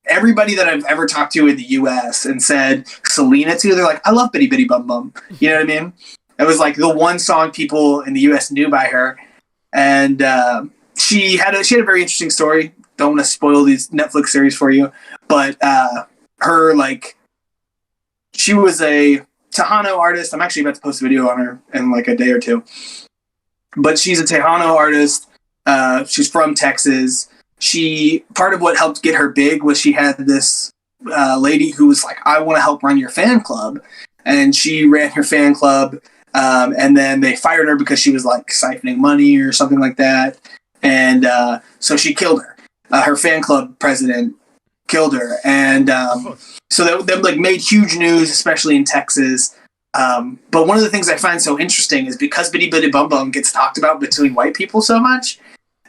everybody that I've ever talked to in the U.S. and said Selena to, they're like, I love Bitty Bitty Bum Bum. You know what I mean? It was like the one song people in the U.S. knew by her. And she had a very interesting story. Don't want to spoil these Netflix series for you, but she was a Tejano artist. I'm actually about to post a video on her in like a day or two. But she's a Tejano artist. She's from Texas. Part of what helped get her big was she had this lady who was like, I want to help run your fan club. And she ran her fan club. And then they fired her because she was like siphoning money or something like that. And so she killed her. Her fan club president killed her. And so that like made huge news, especially in Texas. But one of the things I find so interesting is because Bitty Bitty Bum Bum gets talked about between white people so much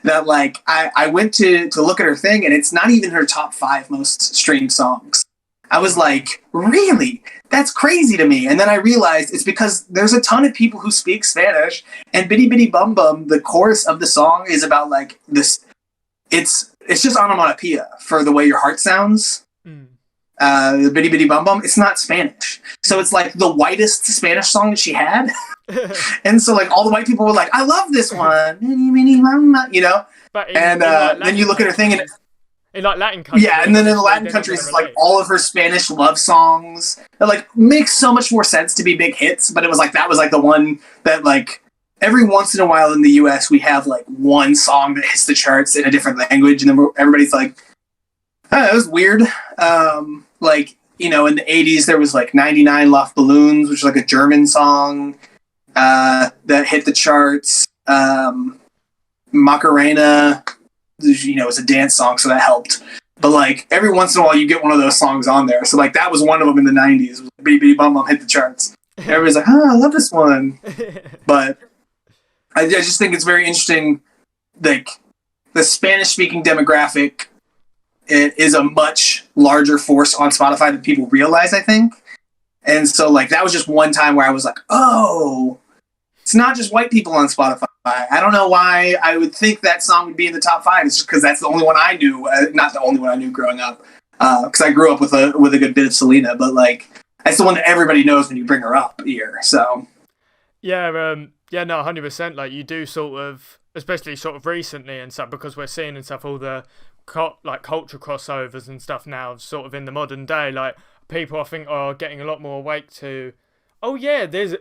that like I went to look at her thing and it's not even her top 5 most streamed songs. I was like, really? That's crazy to me. And then I realized it's because there's a ton of people who speak Spanish, and Bitty Bitty Bum Bum, the chorus of the song is about like this. It's just onomatopoeia for the way your heart sounds. The Bitty Bitty Bum Bum, it's not Spanish. So it's like the whitest Spanish song that she had. And so like all the white people were like, I love this one. You know? Then you look at her thing and in like Latin countries. Yeah, and then in the Latin countries, it's like all of her Spanish love songs. It like makes so much more sense to be big hits, but it was like that was like the one that like every once in a while in the US we have like one song that hits the charts in a different language, and then everybody's like, oh, that was weird. Like, you know, in the 80s there was like 99 Luftballons, which is like a German song that hit the charts. Macarena, you know, it's a dance song, so that helped. But like every once in a while you get one of those songs on there. So like that was one of them in the 90s. Bitty Bitty Bum Bum hit the charts. Everybody's like, oh, I love this one. But I just think it's very interesting. Like the Spanish speaking demographic is a much larger force on Spotify than people realize, I think. And so like that was just one time where I was like, oh, it's not just white people on Spotify. I don't know why I would think that song would be in the top 5. It's just because that's the only one I knew. Not the only one I knew growing up. Because I grew up with a good bit of Selena. But like, that's the one that everybody knows when you bring her up here. So. Yeah, no, 100%. Like you do sort of, especially sort of recently and stuff, because we're seeing and stuff all the like culture crossovers and stuff now, sort of in the modern day. Like people, I think, are getting a lot more awake to. Oh yeah, there's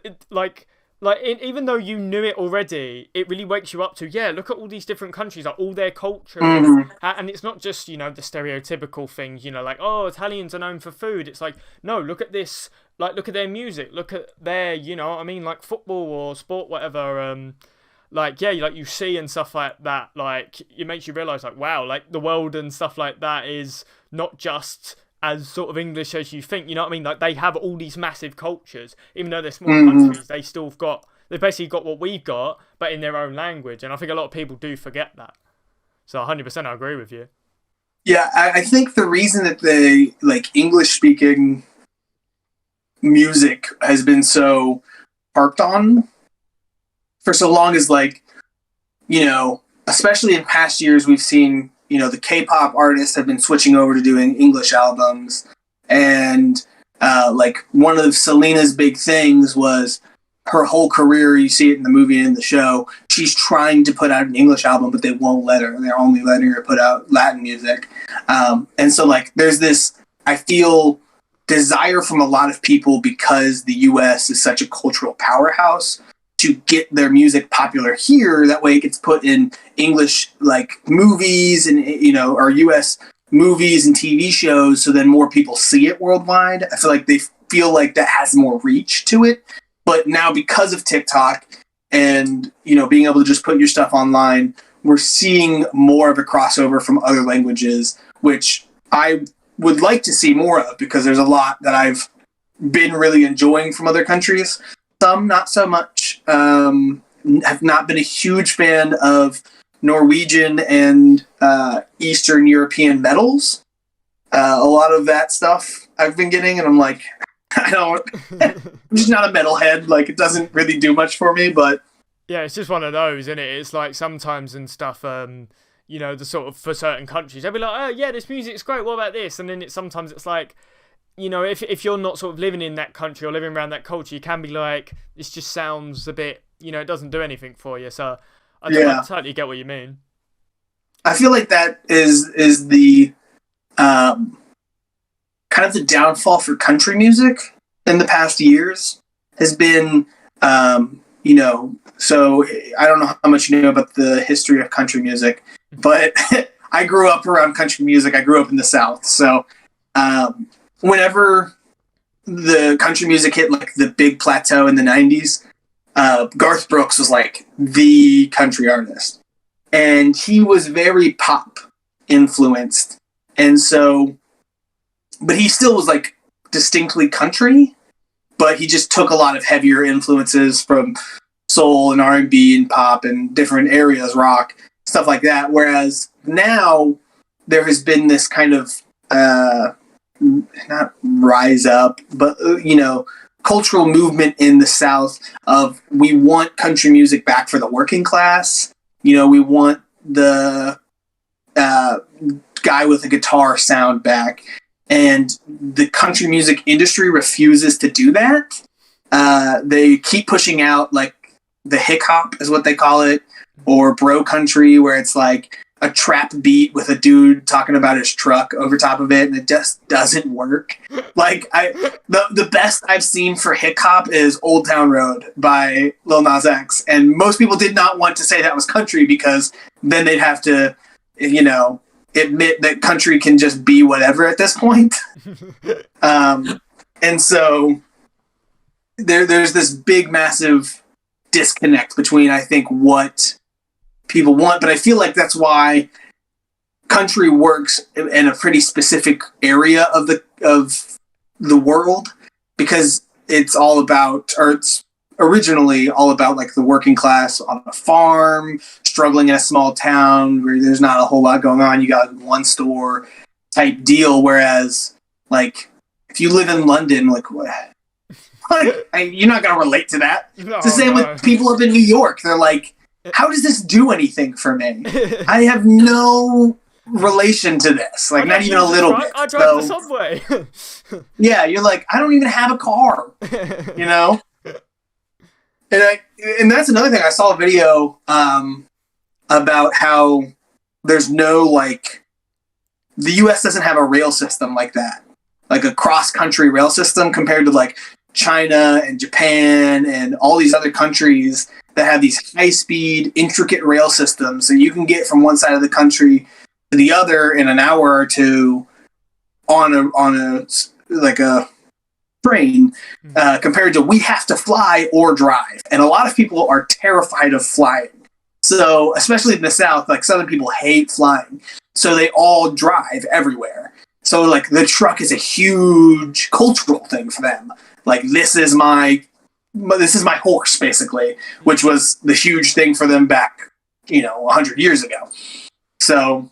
even though you knew it already, it really wakes you up to, yeah, look at all these different countries, like all their cultures. Mm-hmm. And it's not just, you know, the stereotypical things, you know, like, oh, Italians are known for food. It's like, no, look at this, like, look at their music, look at their, you know what I mean, like football or sport, whatever, like, yeah, like you see and stuff like that, like, it makes you realise, like, wow, like the world and stuff like that is not just as sort of English as you think, you know what I mean? Like they have all these massive cultures, even though they're small countries, they've basically got what we've got, but in their own language. And I think a lot of people do forget that. So 100% I agree with you. Yeah, I think the reason that the like English speaking music has been so harped on for so long is like, you know, especially in past years, we've seen, you know, the K-pop artists have been switching over to doing English albums. And like one of Selena's big things was her whole career, you see it in the movie and in the show, she's trying to put out an English album, but they won't let her. They're only letting her put out Latin music. And so like there's this, I feel, desire from a lot of people because the US is such a cultural powerhouse to get their music popular here. That way it gets put in English like movies and, you know, or US movies and TV shows, so then more people see it worldwide. I feel like they feel like that has more reach to it. But now because of TikTok and, being able to just put your stuff online, we're seeing more of a crossover from other languages, which I would like to see more of, because there's a lot that I've been really enjoying from other countries. Some not so much. Have not been a huge fan of Norwegian and Eastern European metals. A lot of that stuff I've been getting, and I'm like, I'm just not a metalhead. Like, it doesn't really do much for me, but yeah, it's just one of those, isn't it? It's like sometimes and stuff, the sort of, for certain countries, they'll be like, oh yeah, this music's great, what about this? And then sometimes it's like, if you're not sort of living in that country or living around that culture, you can be like, this just sounds a bit, it doesn't do anything for you. So I totally get what you mean. I feel like that is the kind of the downfall for country music in the past years has been, so I don't know how much you know about the history of country music, but I grew up around country music. I grew up in the South. So whenever the country music hit like the big plateau in the 90s, Garth Brooks was like the country artist. And he was very pop influenced. And so, but he still was like distinctly country, but he just took a lot of heavier influences from soul and R&B and pop and different areas, rock, stuff like that. Whereas now there has been this kind of, not rise up, but, cultural movement in the South of, we want country music back for the working class. We want the guy with a guitar sound back. And the country music industry refuses to do that. They keep pushing out like the hick hop is what they call it, or bro country, where it's like a trap beat with a dude talking about his truck over top of it, and it just doesn't work. Like the best I've seen for hick hop is Old Town Road by Lil Nas X, and most people did not want to say that was country, because then they'd have to, admit that country can just be whatever at this point. And so there's this big, massive disconnect between, I think, what people want, but I feel like that's why country works in a pretty specific area of the world, because it's all about, or it's originally all about like the working class on a farm, struggling in a small town where there's not a whole lot going on. You got one store type deal. Whereas like if you live in London, like what? You're not going to relate to that. No, it's the same with people up in New York. They're like, how does this do anything for me? I have no relation to this. Like, not even a little bit. I drive the subway. Yeah, you're like, I don't even have a car. And that's another thing. I saw a video about how there's no, like, the U.S. doesn't have a rail system like that. Like a cross-country rail system compared to, like, China and Japan and all these other countries that have these high-speed, intricate rail systems. So you can get from one side of the country to the other in an hour or two on a train, compared to we have to fly or drive. And a lot of people are terrified of flying. So, especially in the South, like Southern people hate flying. So they all drive everywhere. So like the truck is a huge cultural thing for them. Like this is my horse, basically, which was the huge thing for them back, 100 years ago. So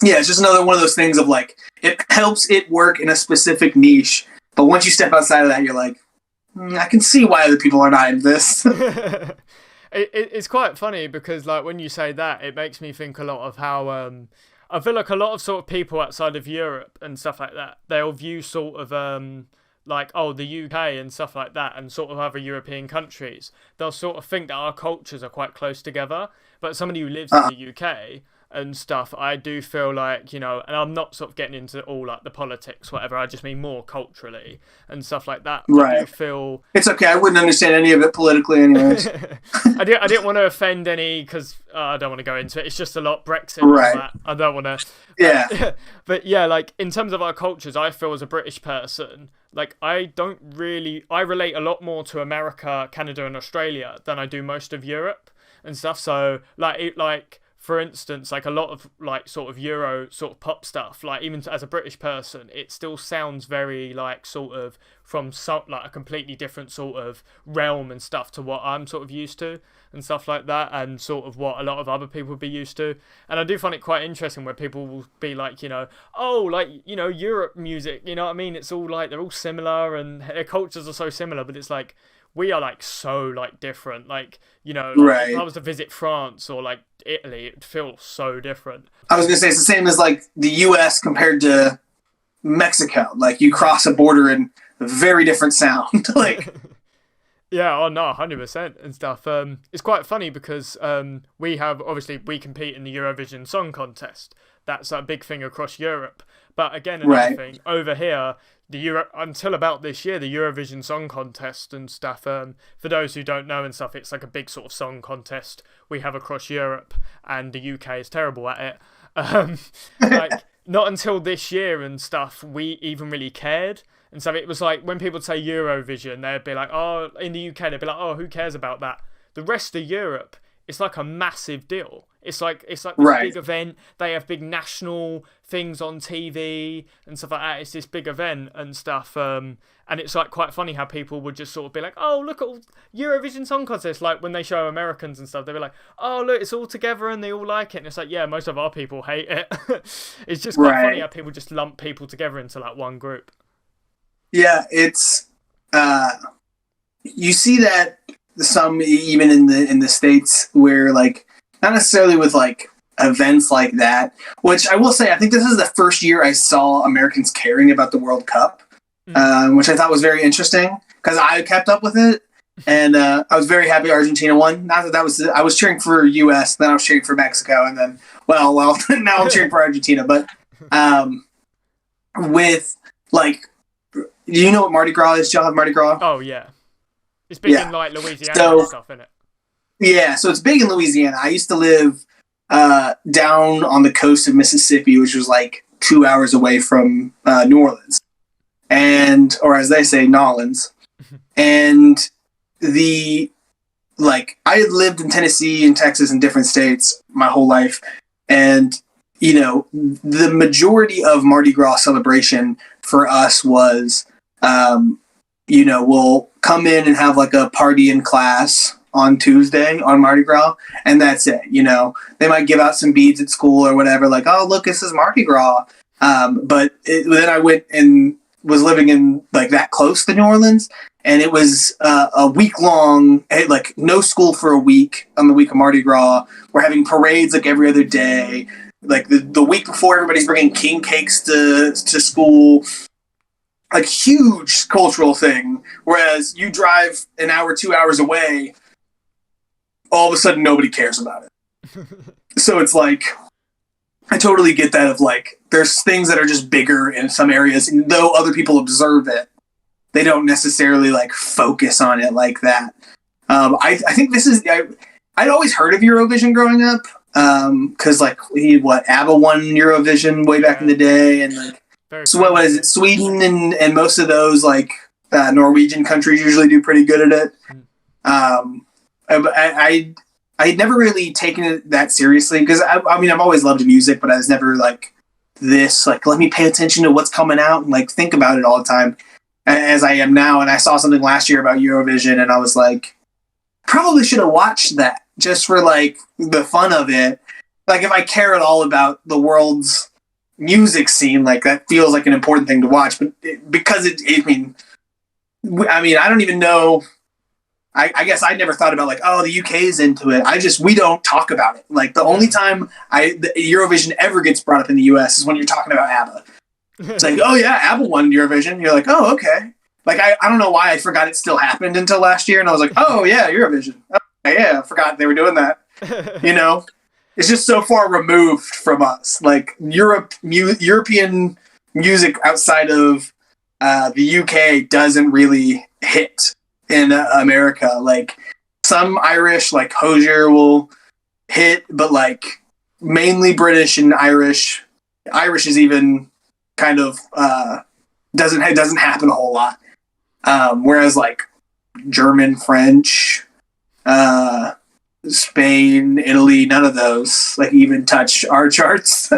yeah, it's just another one of those things of like, it helps it work in a specific niche. But once you step outside of that, you're like, I can see why other people are not in this. It's quite funny because like when you say that, it makes me think a lot of how I feel like a lot of sort of people outside of Europe and stuff like that, they'll view sort of like, oh, the UK and stuff like that, and sort of other European countries, they'll sort of think that our cultures are quite close together. But somebody who lives in the UK, and stuff, I do feel like, and I'm not sort of getting into all like the politics, whatever. I just mean more culturally and stuff like that. Right. I do feel it's okay. I wouldn't understand any of it politically, anyways. I didn't want to offend any because I don't want to go into it. It's just a lot Brexit Right. and all that. I don't want to. Yeah. But yeah, like in terms of our cultures, I feel as a British person, like I relate a lot more to America, Canada, and Australia than I do most of Europe and stuff. So like for instance, like a lot of like sort of Euro sort of pop stuff, like even as a British person, it still sounds very like sort of from some like a completely different sort of realm and stuff to what I'm sort of used to and stuff like that, and sort of what a lot of other people would be used to. And I do find it quite interesting where people will be like, oh, like, Europe music, you know what I mean? It's all like, they're all similar and their cultures are so similar, but it's like, we are like so like different. Like, Right. if I was to visit France or like Italy, it would feel so different. I was gonna say it's the same as like the U.S. compared to Mexico. Like you cross a border and a very different sound. Like Yeah, oh no, 100% and stuff. It's quite funny because we compete in the Eurovision Song Contest. That's a big thing across Europe. But again, another thing over here, until about this year, the Eurovision Song Contest and stuff. For those who don't know and stuff, it's like a big sort of song contest we have across Europe, and the UK is terrible at it. Like not until this year and stuff, we even really cared. And so it was like when people say Eurovision, they'd be like, oh, in the UK, they'd be like, oh, who cares about that? The rest of Europe, it's like a massive deal. It's like this big event. They have big national things on TV and stuff like that. It's this big event and stuff. And it's like quite funny how people would just sort of be like, oh, look at all Eurovision Song Contest. Like when they show Americans and stuff, they'd be like, oh, look, it's all together and they all like it. And it's like, yeah, most of our people hate it. It's just quite funny how people just lump people together into like one group. Yeah, it's you see that some even in the States where like not necessarily with like events like that, which I will say I think this is the first year I saw Americans caring about the World Cup, which I thought was very interesting because I kept up with it and I was very happy Argentina won. Not that was I was cheering for US, then I was cheering for Mexico, and then well now I'm cheering for Argentina. But with like. Do you know what Mardi Gras is? Do y'all have Mardi Gras? Oh, yeah. It's big in, like, Louisiana and stuff, isn't it? Yeah, so it's big in Louisiana. I used to live down on the coast of Mississippi, which was, like, 2 hours away from New Orleans. Or as they say, Nolans. And I had lived in Tennessee and Texas and different states my whole life. And, the majority of Mardi Gras celebration for us was... we'll come in and have like a party in class on Tuesday on Mardi Gras, and that's it. They might give out some beads at school or whatever, like, oh, look, this is Mardi Gras. But then I went and was living in like that close to New Orleans, and it was a week long, like no school for a week on the week of Mardi Gras. We're having parades like every other day. Like the week before, everybody's bringing king cakes to school. Like huge cultural thing, whereas you drive an hour, 2 hours away, all of a sudden nobody cares about it. So it's like, I totally get that of like, there's things that are just bigger in some areas, and though other people observe it, they don't necessarily like focus on it like that. I think this is, I'd always heard of Eurovision growing up, because like, ABBA won Eurovision way back in the day, and like, so what is it? Sweden and most of those like Norwegian countries usually do pretty good at it. I had never really taken it that seriously because I mean I've always loved music, but I was never like this like let me pay attention to what's coming out and like think about it all the time as I am now. And I saw something last year about Eurovision, and I was like, probably should have watched that just for like the fun of it. Like if I care at all about the world's music scene, like that feels like an important thing to watch, but because I mean I don't even know. I guess I never thought about like, oh, the UK is into it. We don't talk about it. Like the only time the Eurovision ever gets brought up in the US is when you're talking about ABBA. It's like, oh yeah, ABBA won Eurovision. You're like, oh, okay. Like I don't know why I forgot it still happened until last year, and I was like, oh yeah, Eurovision. Okay, yeah, I forgot they were doing that. it's just so far removed from us. Like European music outside of the UK doesn't really hit in America. Like some Irish, like Hozier, will hit, but like mainly British and Irish. Irish is even kind of doesn't happen a whole lot. Whereas like German, French, Spain, Italy, none of those like even touch our charts.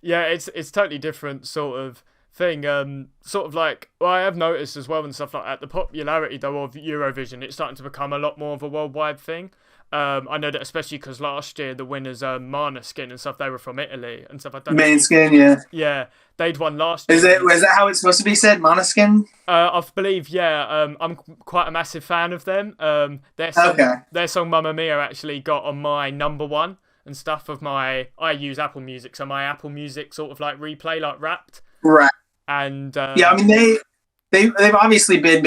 Yeah, it's totally different sort of thing. Sort of like, well, I have noticed as well and stuff like that. The popularity though of Eurovision, it's starting to become a lot more of a worldwide thing. I know that especially because last year the winners, Maneskin and stuff, they were from Italy and stuff. I don't know. Maneskin, yeah. Yeah, they'd won last year. Is that how it's supposed to be said, Maneskin? I believe, yeah. I'm quite a massive fan of them. Their song "Mamma Mia" actually got on my number one and stuff of my. I use Apple Music, so my Apple Music sort of like replay, like Wrapped. Right. And yeah, I mean they've obviously been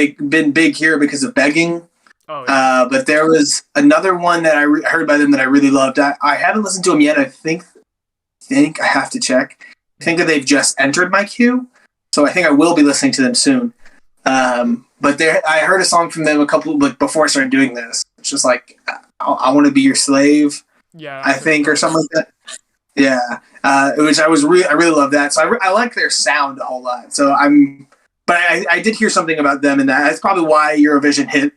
big here because of begging. Oh, yeah. But there was another one that I heard by them that I really loved. I haven't listened to them yet. I think I have to check. I think that they've just entered my queue, so I think I will be listening to them soon. But I heard a song from them a couple like before I started doing this. It's just like I want to be your slave. Yeah, I think or something like that. Yeah, which I really love that. So I like their sound a whole lot. So but I did hear something about them, and that's probably why Eurovision hit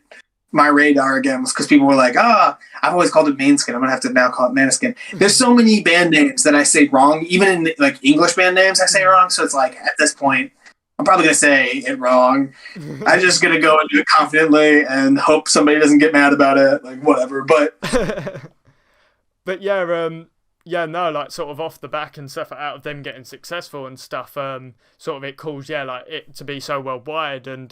my radar again, was because people were like, I've always called it Maneskin. I'm gonna have to now call it Maneskin. There's so many band names that I say wrong, even in like English band names I say wrong. So it's like at this point, I'm probably gonna say it wrong. I'm just gonna go and do it confidently and hope somebody doesn't get mad about it. Like whatever, but but yeah, no, like sort of off the back and stuff out of them getting successful and stuff, sort of it caused, like it to be so worldwide and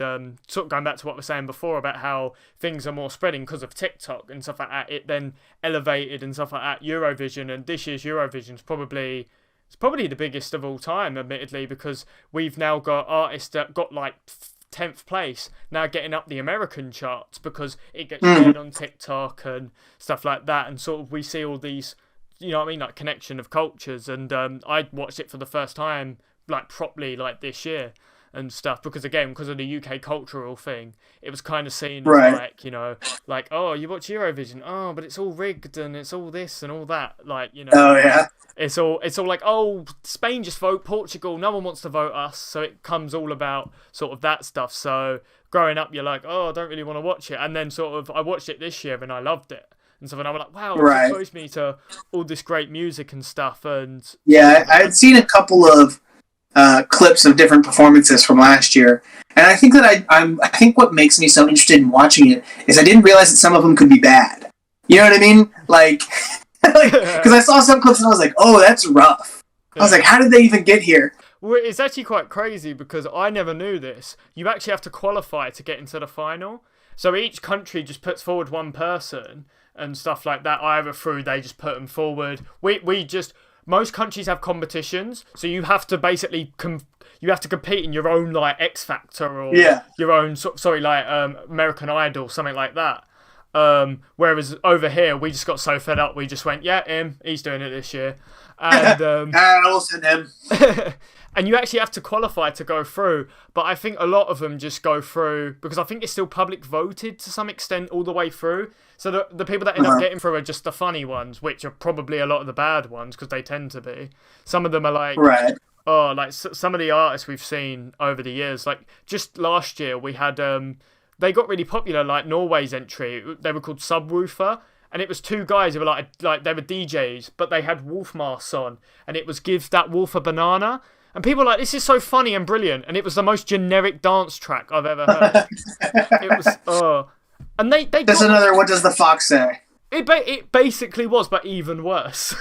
sort of going back to what we were saying before about how things are more spreading because of TikTok and stuff like that, it then elevated and stuff like that Eurovision, and this year's Eurovision is probably the biggest of all time, admittedly, because we've now got artists that got like 10th place now getting up the American charts because it gets shared on TikTok and stuff like that, and sort of we see all these, you know what I mean, like connection of cultures, and I watched it for the first time like properly like this year and stuff because of the UK cultural thing, it was kind of seen as like, you know, like, oh, you watch Eurovision, oh, but it's all rigged and it's all this and all that, like, you know. Oh yeah. It's all like, oh, Spain just vote Portugal, no one wants to vote us, so it comes all about sort of that stuff. So growing up, you're like, oh, I don't really want to watch it, and then sort of I watched it this year and I loved it. And so, and I was like, wow, it exposed me to all this great music and stuff. And yeah, I had seen a couple of clips of different performances from last year, and I think that I think what makes me so interested in watching it is I didn't realize that some of them could be bad. You know what I mean? Like, because I saw some clips and I was like, oh, that's rough. I was like, how did they even get here? Well, it's actually quite crazy because I never knew this. You actually have to qualify to get into the final. So each country just puts forward one person and stuff like that, either through they just put them forward. Most countries have competitions, so you have to basically compete in your own like X Factor or your own American Idol, something like that. Whereas over here we just got so fed up, we just went, he's doing it this year, and I'll send him. And you actually have to qualify to go through, but I think a lot of them just go through because I think it's still public voted to some extent all the way through. So the people that end up getting through are just the funny ones, which are probably a lot of the bad ones because they tend to be. Some of them are like, like some of the artists we've seen over the years. Like just last year we had, they got really popular, like Norway's entry. They were called Subwoofer. And it was two guys who were like they were DJs, but they had wolf masks on, and it was "Give That Wolf a Banana." And people were like, this is so funny and brilliant. And it was the most generic dance track I've ever heard. It was, and they There's another, what does the fox say? It basically was, but even worse.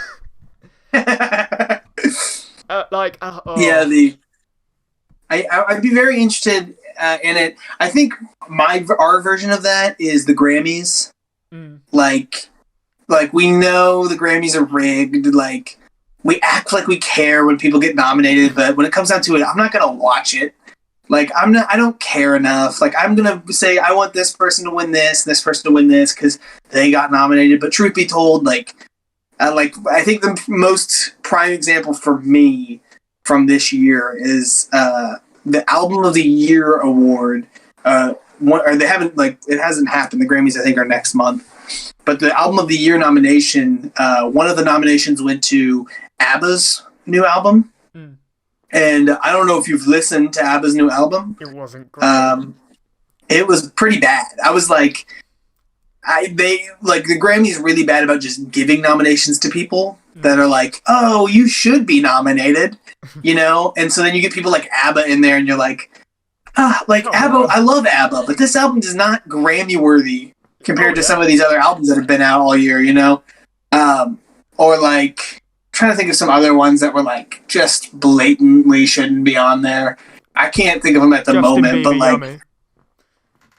Yeah, I'd be very interested in it. I think our version of that is the Grammys. Like we know the Grammys are rigged, like, we act like we care when people get nominated, but when it comes down to it, I'm not gonna watch it. Like, I don't care enough. Like, I'm gonna say I want this person to win this person to win this because they got nominated. But truth be told, like, I think the most prime example for me from this year is the Album of the Year award. Or they haven't it hasn't happened. The Grammys I think are next month, but the Album of the Year nomination. One of the nominations went to ABBA's new album, and I don't know if you've listened to ABBA's new album. It wasn't great. It was pretty bad. I was like. The Grammys really bad about just giving nominations to people that are like, oh, you should be nominated, and so then you get people like ABBA in there, and you're like, ABBA. I love ABBA, but this album is not Grammy worthy compared to some of these other albums that have been out all year, or like trying to think of some other ones that were like just blatantly shouldn't be on there. I can't think of them at the moment, but like, Yummy.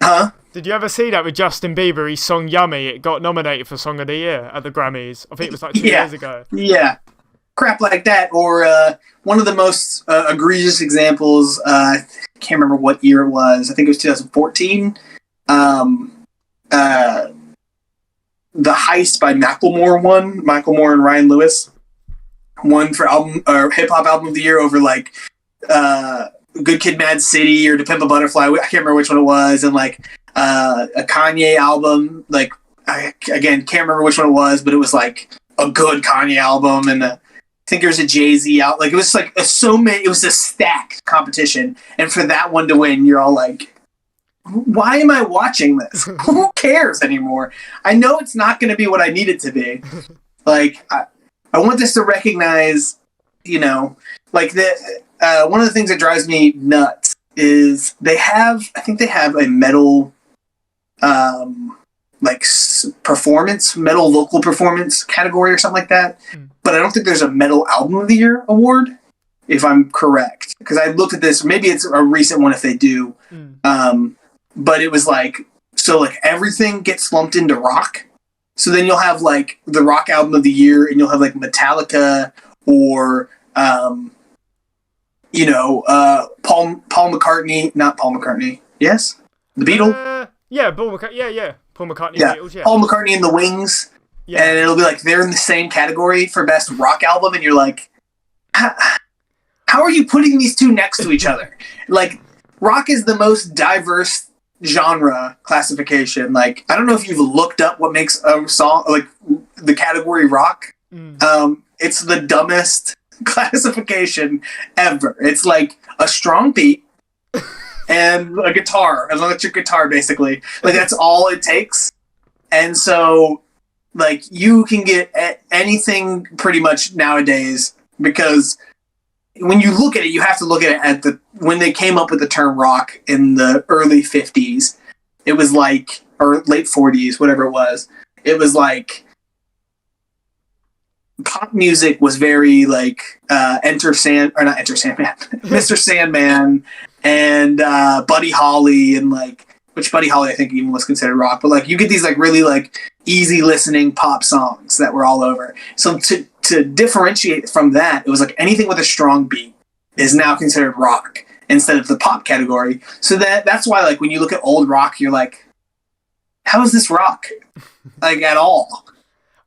Huh? Did you ever see that with Justin Bieber? His song Yummy, it got nominated for Song of the Year at the Grammys. I think it was like 2 years ago. Yeah. Crap like that. Or one of the most egregious examples, I can't remember what year it was. I think it was 2014. The Heist by Macklemore won. Macklemore and Ryan Lewis won for hip hop album of the year over like Good Kid, Mad City or To Pimp a Butterfly. I can't remember which one it was. And like a Kanye album, like I again can't remember which one it was, but it was like a good Kanye album, and I think there's a Jay-Z out. Like it was like it was a stacked competition, and for that one to win, you're all like, why am I watching this? Who cares anymore? I know it's not going to be what I need it to be. Like I want this to recognize, like one of the things that drives me nuts is I think they have a metal metal vocal performance category or something like that. But I don't think there's a metal album of the year award, if I'm correct. Because I looked at this, maybe it's a recent one if they do. But it was like everything gets lumped into rock. So then you'll have like the rock album of the year, and you'll have like Metallica or Paul McCartney, not Paul McCartney. Yes? The Beatles? Yeah, Paul McCartney. Yeah. Paul McCartney. Yeah. Beatles, yeah. Paul McCartney and the Wings. Yeah. And it'll be like they're in the same category for best rock album, and you're like, how are you putting these two next to each other? Like, rock is the most diverse genre classification. Like, I don't know if you've looked up what makes a song like the category rock. It's the dumbest classification ever. It's like a strong beat and a guitar, an electric guitar, basically. Like that's all it takes. And so, like, you can get anything pretty much nowadays, because when you look at it, you have to look at it when they came up with the term rock in the early 50s. It was like, or late 40s, whatever it was. It was like pop music was very like Mr. Sandman and Buddy Holly, and like, which Buddy Holly I think even was considered rock, but like you get these like really like easy listening pop songs that were all over. So to differentiate from that, it was like anything with a strong beat is now considered rock instead of the pop category. So that's why like when you look at old rock, you're like, how is this rock? Like at all?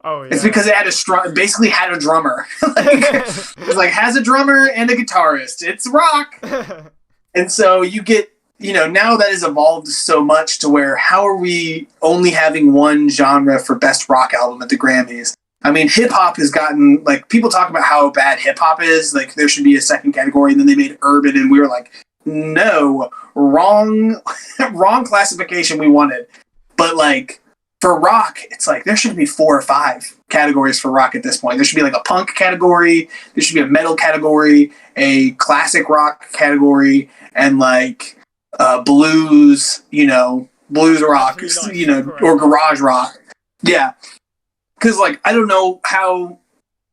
Oh, yeah. It's because it basically had a drummer. It's like has a drummer and a guitarist. It's rock. And so you get, now that has evolved so much to where how are we only having one genre for best rock album at the Grammys? I mean, hip hop has gotten, like, people talk about how bad hip hop is. Like, there should be a second category, and then they made urban, and we were like, no, wrong classification we wanted. But like, for rock, it's like there should be 4 or 5 categories for rock at this point. There should be like a punk category, there should be a metal category, a classic rock category, and like blues, blues rock, or garage rock. Yeah. Because, like, I don't know how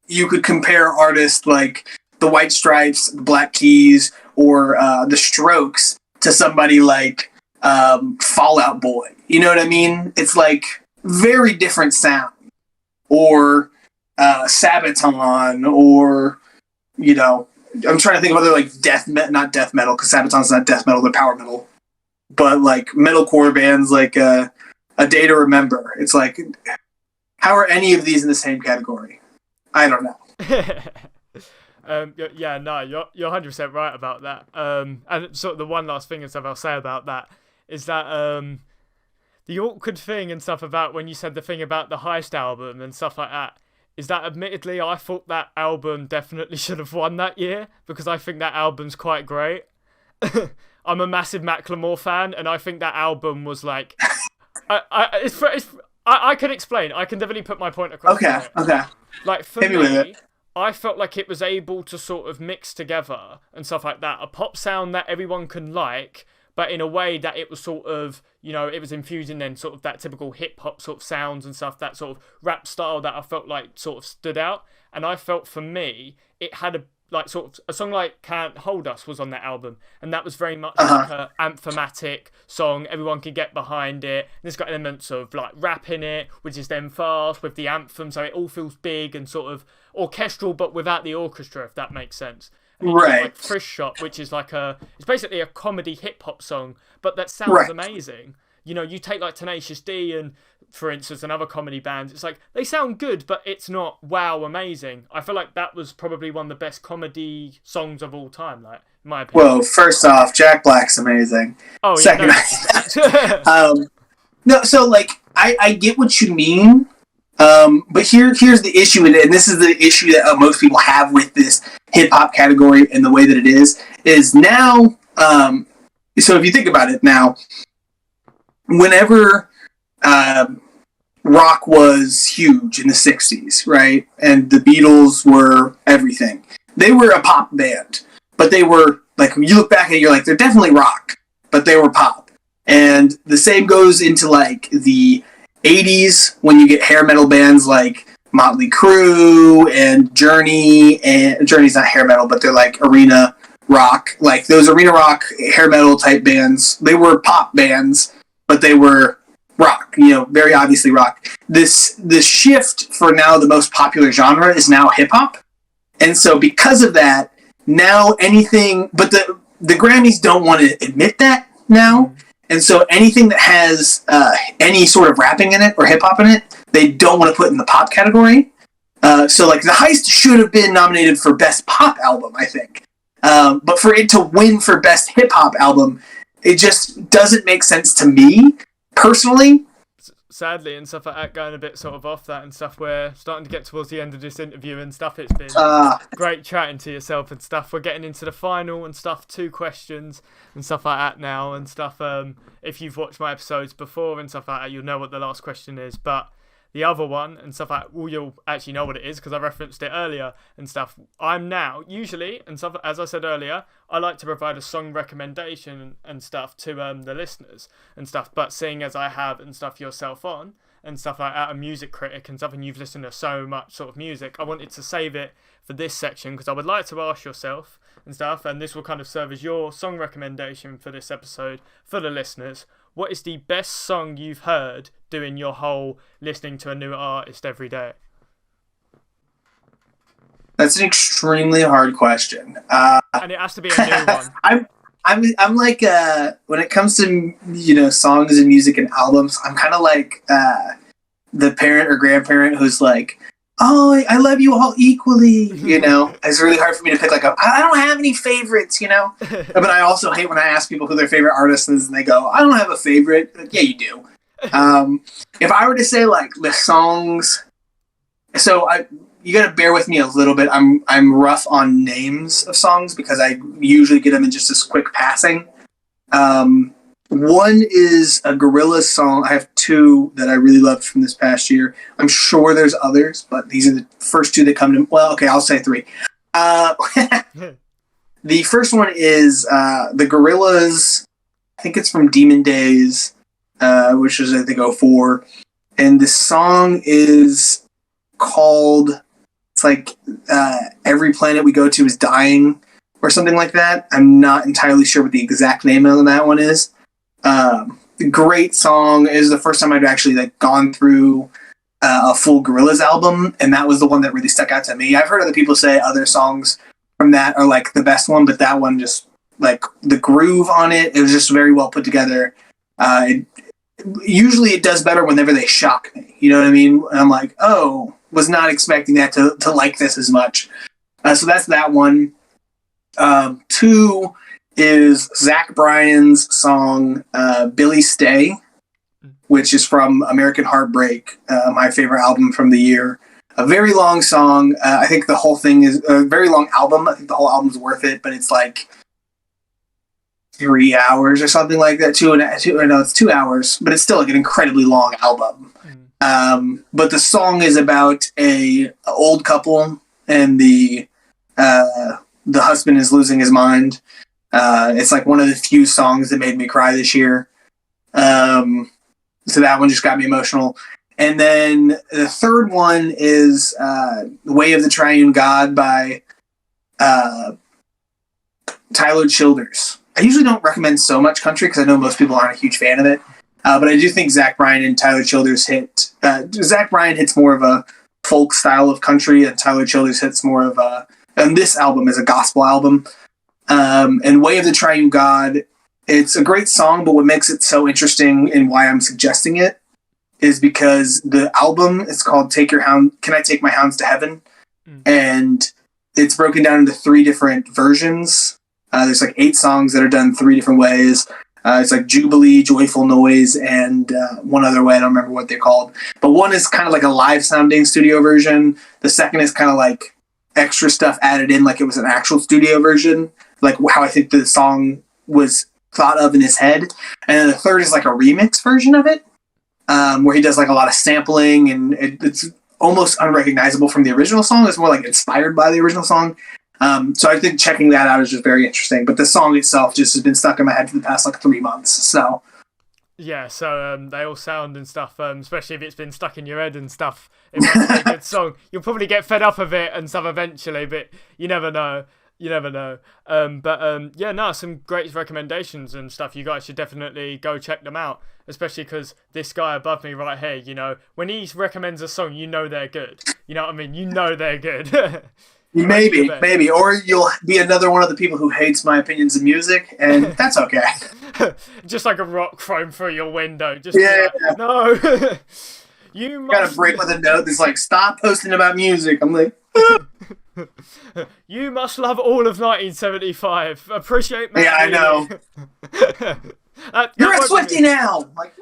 you could compare artists like the White Stripes, the Black Keys, or the Strokes to somebody like Fall Out Boy. You know what I mean? It's like very different sound. Or Sabaton, or, I'm trying to think of other like not death metal, because Sabaton's not death metal, they're power metal. But like metalcore bands like A Day to Remember. It's like, how are any of these in the same category? I don't know. Yeah, no, you're 100% right about that. And sort of the one last thing and stuff I'll say about that is that the awkward thing and stuff about when you said the thing about the Heist album and stuff like that is that admittedly I thought that album definitely should have won that year because I think that album's quite great. I'm a massive Macklemore fan, and I think that album was like, I can explain. I can definitely put my point across. Okay. Like for Hit me with me, it. I felt like it was able to sort of mix together and stuff like that. A pop sound that everyone can like, but in a way that it was sort of, it was infusing then sort of that typical hip hop sort of sounds and stuff, that sort of rap style that I felt like sort of stood out. And I felt for me, it had sort of a song like Can't Hold Us was on that album, and that was very much like a anthematic song. Everyone could get behind it, and it's got elements of like rap in it, which is then fast with the anthem, so it all feels big and sort of orchestral, but without the orchestra, if that makes sense. And you get like Frisk Shop, which is it's basically a comedy hip hop song, but that sounds amazing. You take like Tenacious D and, for instance, and other comedy bands, it's like they sound good, but it's not wow amazing. I feel like that was probably one of the best comedy songs of all time, like in my opinion. Well, first off, Jack Black's amazing. Oh yeah. Second, no, so like I get what you mean, but here's the issue with it, and this is the issue that most people have with this hip hop category and the way that it is now. So if you think about it now. Whenever rock was huge in the 60s, right? And the Beatles were everything. They were a pop band, but they were, like, when you look back at it, you're like, they're definitely rock, but they were pop. And the same goes into, like, the 80s when you get hair metal bands like Motley Crue and Journey, and Journey's not hair metal, but they're like arena rock. Like, those arena rock, hair metal type bands, they were pop bands, but they were rock, very obviously rock. This shift for now, the most popular genre is now hip hop. And so because of that, now anything, but the Grammys don't want to admit that now. And so anything that has any sort of rapping in it or hip hop in it, they don't want to put in the pop category. So like The Heist should have been nominated for Best Pop Album, I think. But for it to win for Best Hip Hop Album, it just doesn't make sense to me, personally. Sadly, and stuff like that, going a bit sort of off that and stuff, we're starting to get towards the end of this interview and stuff. It's been great chatting to yourself and stuff. We're getting into the final and stuff, 2 questions and stuff like that now and stuff. If you've watched my episodes before and stuff like that, you'll know what the last question is. But the other one and stuff like that, well, you'll actually know what it is because I referenced it earlier and stuff. I'm now, usually, and stuff, as I said earlier, I like to provide a song recommendation and stuff to the listeners and stuff. But seeing as I have and stuff yourself on and stuff like that, a music critic and stuff, and you've listened to so much sort of music, I wanted to save it for this section because I would like to ask yourself and stuff, and this will kind of serve as your song recommendation for this episode for the listeners. What is the best song you've heard doing your whole listening to a new artist every day? That's an extremely hard question. And it has to be a new one. I'm like when it comes to songs and music and albums, I'm kind of like the parent or grandparent who's like, "Oh, I love you all equally." It's really hard for me to pick I don't have any favorites, But I also hate when I ask people who their favorite artist is and they go, "I don't have a favorite." Like, yeah, you do. If I were to say like the songs, you gotta bear with me a little bit. I'm rough on names of songs because I usually get them in just this quick passing. One is a Gorillaz song. I have 2 that I really loved from this past year. I'm sure there's others, but these are the first 2 that come to. Well, okay, I'll say 3. The first one is the Gorillaz. I think it's from Demon Days, which is I think 2004, and the song is called. It's like Every Planet We Go To Is Dying or something like that. I'm not entirely sure what the exact name of that one is. Great song. It was the first time I'd actually gone through a full Gorillaz album, and that was the one that really stuck out to me. I've heard other people say other songs from that are like the best one, but that one just like the groove on it. It was just very well put together. usually it does better whenever they shock me. You know what I mean? And I'm like, oh, was not expecting that to like this as much. So that's that one. Two is Zach Bryan's song Billy Stay, which is from American Heartbreak, my favorite album from the year. A very long song. I think the whole thing is a very long album. I think the whole album's worth it, but it's like 3 hours or something like that. It's 2 hours, but it's still like an incredibly long album. But the song is about a old couple, and the husband is losing his mind. It's like one of the few songs that made me cry this year. So that one just got me emotional. And then the third one is Way of the Triune God by Tyler Childers. I usually don't recommend so much country because I know most people aren't a huge fan of it. But I do think Zach Bryan and Tyler Childers hit... Zach Bryan hits more of a folk style of country, and Tyler Childers hits more of a... And this album is a gospel album. And Way of the Triune God, it's a great song, but what makes it so interesting and why I'm suggesting it is because the album is called Can I Take My Hounds to Heaven? And it's broken down into 3 different versions. There's like 8 songs that are done 3 different ways. It's like Jubilee, Joyful Noise, and one other way. I don't remember what they're called. But one is kind of like a live sounding studio version. The second is kind of like extra stuff added in, like it was an actual studio version, like how I think the song was thought of in his head. And then the third is like a remix version of it, where he does like a lot of sampling, and it's almost unrecognizable from the original song. It's more like inspired by the original song. So I think checking that out is just very interesting. But the song itself just has been stuck in my head for the past like 3 months. So yeah, so they all sound and stuff, especially if it's been stuck in your head and stuff. It must be a good song. You'll probably get fed up of it and stuff eventually, but you never know. You never know. Yeah, no, some great recommendations and stuff. You guys should definitely go check them out, especially because this guy above me right here, you know, when he recommends a song, you know they're good. You know what I mean? You know they're good. Maybe. Or you'll be another one of the people who hates my opinions of music, and that's okay. Just like a rock thrown through your window. Just yeah. No. You must... Gotta break with a note that's like, stop posting about music. I'm like... You must love all of 1975. Appreciate me. Yeah, I know. You're a Swiftie now. Like,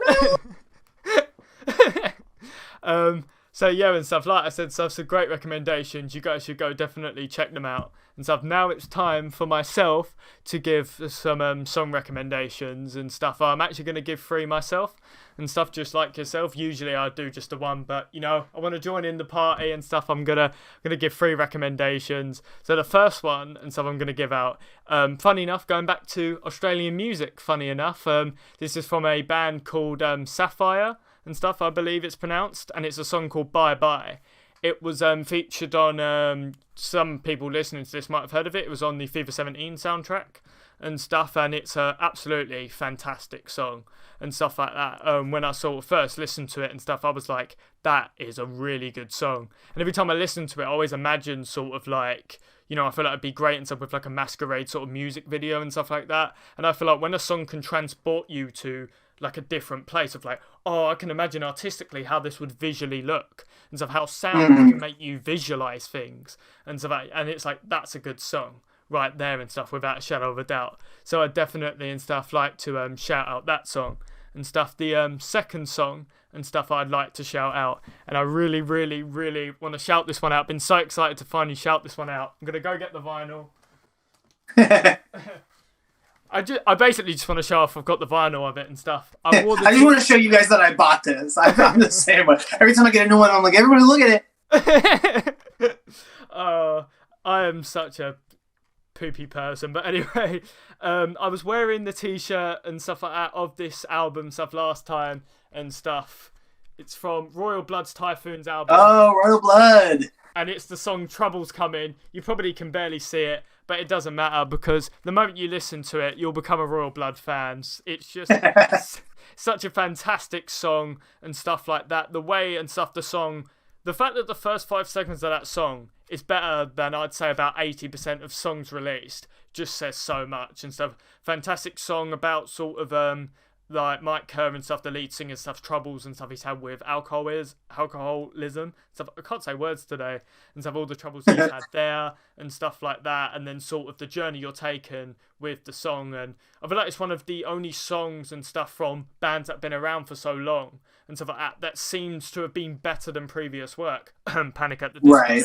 no. So yeah, and stuff, like I said, some great recommendations. You guys should go definitely check them out and stuff. Now it's time for myself to give some song recommendations and stuff. I'm actually going to give 3 myself and stuff, just like yourself. Usually I do just the one, but you know, I want to join in the party and stuff. I'm gonna give 3 recommendations. So the first one and stuff I'm gonna give out, funny enough, going back to Australian music, funny enough, this is from a band called Sapphire and stuff, I believe it's pronounced, and it's a song called Bye Bye. It was featured on, some people listening to this might have heard of it. It was on the FIFA 17 soundtrack and stuff, and it's a absolutely fantastic song and stuff like that. When I sort of first listened to it and stuff, I was like, that is a really good song. And every time I listen to it, I always imagine sort of like, you know, I feel like it'd be great and stuff with like a Masquerade sort of music video and stuff like that. And I feel like when a song can transport you to like a different place of like, oh, I can imagine artistically how this would visually look and stuff, how sound can make you visualize things and stuff, and it's like, that's a good song right there and stuff, without a shadow of a doubt. So I definitely and stuff like to shout out that song and stuff. The second song and stuff I'd like to shout out, and I really, really, really want to shout this one out. Been so excited to finally shout this one out. I'm gonna go get the vinyl. I basically just want to show off I've got the vinyl of it and stuff. I just want to show you guys that I bought this. I'm the same way. Every time I get a new one, I'm like, everybody look at it. I am such a poopy person. But anyway, I was wearing the t-shirt and stuff like that of this album stuff last time and stuff. It's from Royal Blood's Typhoon's album. Oh, Royal Blood. And it's the song Trouble's Coming. You probably can barely see it, but it doesn't matter because the moment you listen to it, you'll become a Royal Blood fan. It's just such a fantastic song and stuff like that. The way and stuff, the song, the fact that the first 5 seconds of that song is better than I'd say about 80% of songs released just says so much and stuff. Fantastic song about sort of like Mike Kerr and stuff, the lead singer and stuff, troubles and stuff he's had with alcoholism stuff. I can't say words today, and stuff, all the troubles he's had there and stuff like that, and then sort of the journey you're taking with the song. And I feel like it's one of the only songs and stuff from bands that have been around for so long and stuff like that that seems to have been better than previous work. Panic at the Disco. Right.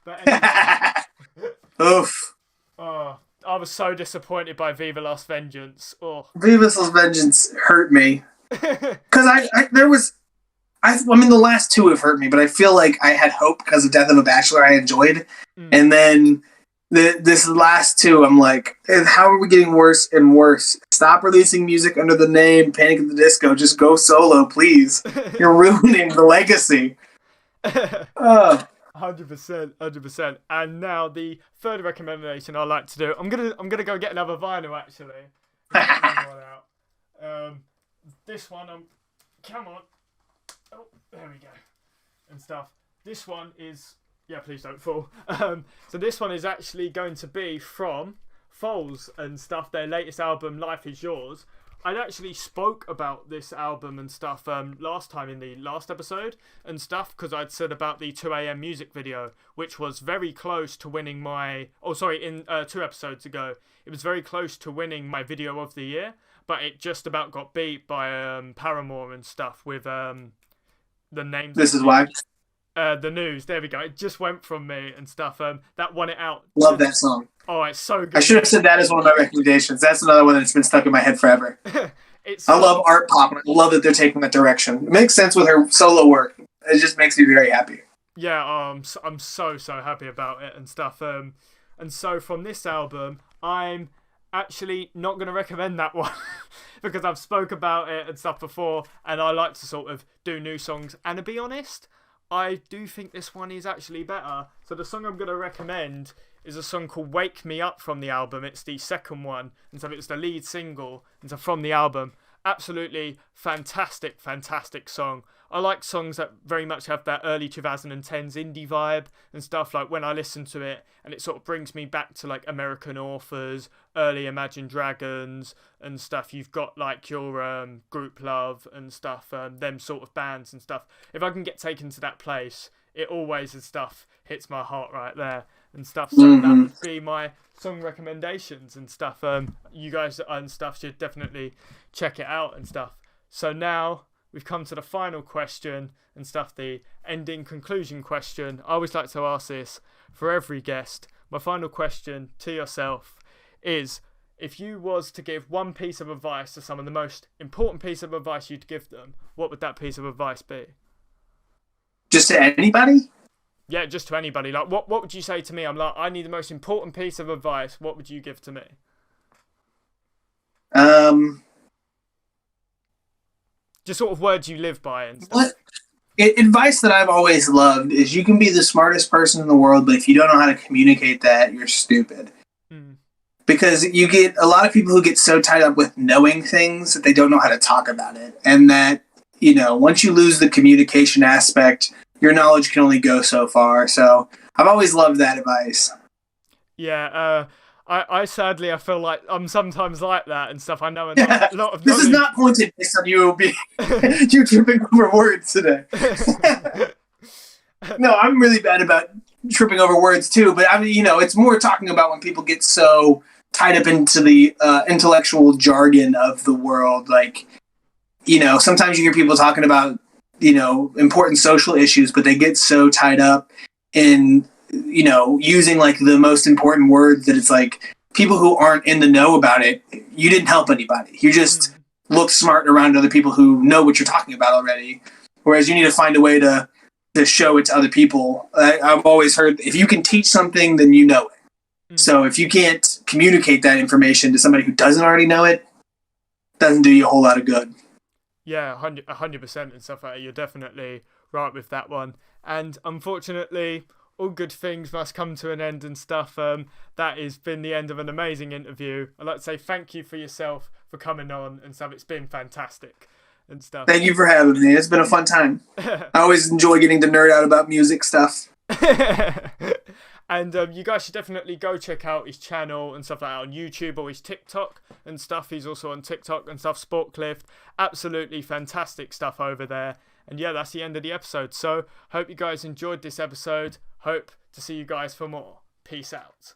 But anyway, Oof. oh, I was so disappointed by Viva Las Vengeance. Oh. Viva Las Vengeance hurt me. Because I mean, the last two have hurt me, but I feel like I had hope because of Death of a Bachelor I enjoyed. And then this last two, I'm like, how are we getting worse and worse? Stop releasing music under the name Panic at the Disco. Just go solo, please. You're ruining the legacy. 100%. And now the third recommendation I like to do. I'm gonna go get another vinyl actually. This one, come on. Oh, there we go. And stuff. This one is, yeah, please don't fall. So this one is actually going to be from Foals and stuff. Their latest album, Life Is Yours. I actually spoke about this album and stuff last time in the last episode and stuff because I'd said about the 2am music video, which was very close to winning my... Oh, sorry, in 2 episodes ago. It was very close to winning my video of the year, but it just about got beat by Paramore and stuff with the names... This is why... The News, there we go. It just went from me and stuff. That won it out. Love that song. Oh, it's so good. I should have said that as one of my recommendations. That's another one that's been stuck in my head forever. I love art pop, and I love that they're taking that direction. It makes sense with her solo work. It just makes me very happy. Yeah, I'm so happy about it and stuff. And so from this album, I'm actually not going to recommend that one because I've spoke about it and stuff before, and I like to sort of do new songs. And to be honest, I do think this one is actually better. So the song I'm going to recommend is a song called Wake Me Up from the album. It's the second one, and so it's the lead single, and so from the album. Absolutely fantastic song. I like songs that very much have that early 2010s indie vibe and stuff, like when I listen to it, and it sort of brings me back to like American Authors, early Imagine Dragons and stuff. You've got like your Group Love and stuff, them sort of bands and stuff. If I can get taken to that place, it always and stuff hits my heart right there and stuff. So that would be my song recommendations and stuff. You guys and stuff should definitely check it out and stuff. So now we've come to the final question and stuff, the ending conclusion question. I always like to ask this for every guest. My final question to yourself is, if you was to give one piece of advice to someone, the most important piece of advice you'd give them, what would that piece of advice be? Just to anybody? Yeah, just to anybody. Like, what would you say to me? I'm like, I need the most important piece of advice. What would you give to me? Just sort of words you live by and stuff. Advice that I've always loved is you can be the smartest person in the world, but if you don't know how to communicate that, you're stupid. Because you get a lot of people who get so tied up with knowing things that they don't know how to talk about it. And that, you know, once you lose the communication aspect, your knowledge can only go so far. So I've always loved that advice. Yeah, I sadly, I feel like I'm sometimes like that and stuff. I know a lot of This is not pointed based on you you tripping over words today. No, I'm really bad about tripping over words too. But I mean, you know, it's more talking about when people get so tied up into the intellectual jargon of the world. Like, you know, sometimes you hear people talking about, you know, important social issues, but they get so tied up in, you know, using like the most important words that it's like people who aren't in the know about it, you didn't help anybody. You just look smart around other people who know what you're talking about already. Whereas you need to find a way to show it to other people. I've always heard if you can teach something, then you know it. So if you can't communicate that information to somebody who doesn't already know it, doesn't do you a whole lot of good. Yeah, 100% and stuff like that. You're definitely right with that one. And unfortunately, all good things must come to an end and stuff. That has been the end of an amazing interview. I'd like to say thank you for yourself for coming on and stuff. It's been fantastic and stuff. Thank you for having me. It's been a fun time. I always enjoy getting to nerd out about music stuff. And you guys should definitely go check out his channel and stuff like that on YouTube or his TikTok and stuff. He's also on TikTok and stuff. Sportcliff, absolutely fantastic stuff over there. And yeah, that's the end of the episode. So hope you guys enjoyed this episode. Hope to see you guys for more. Peace out.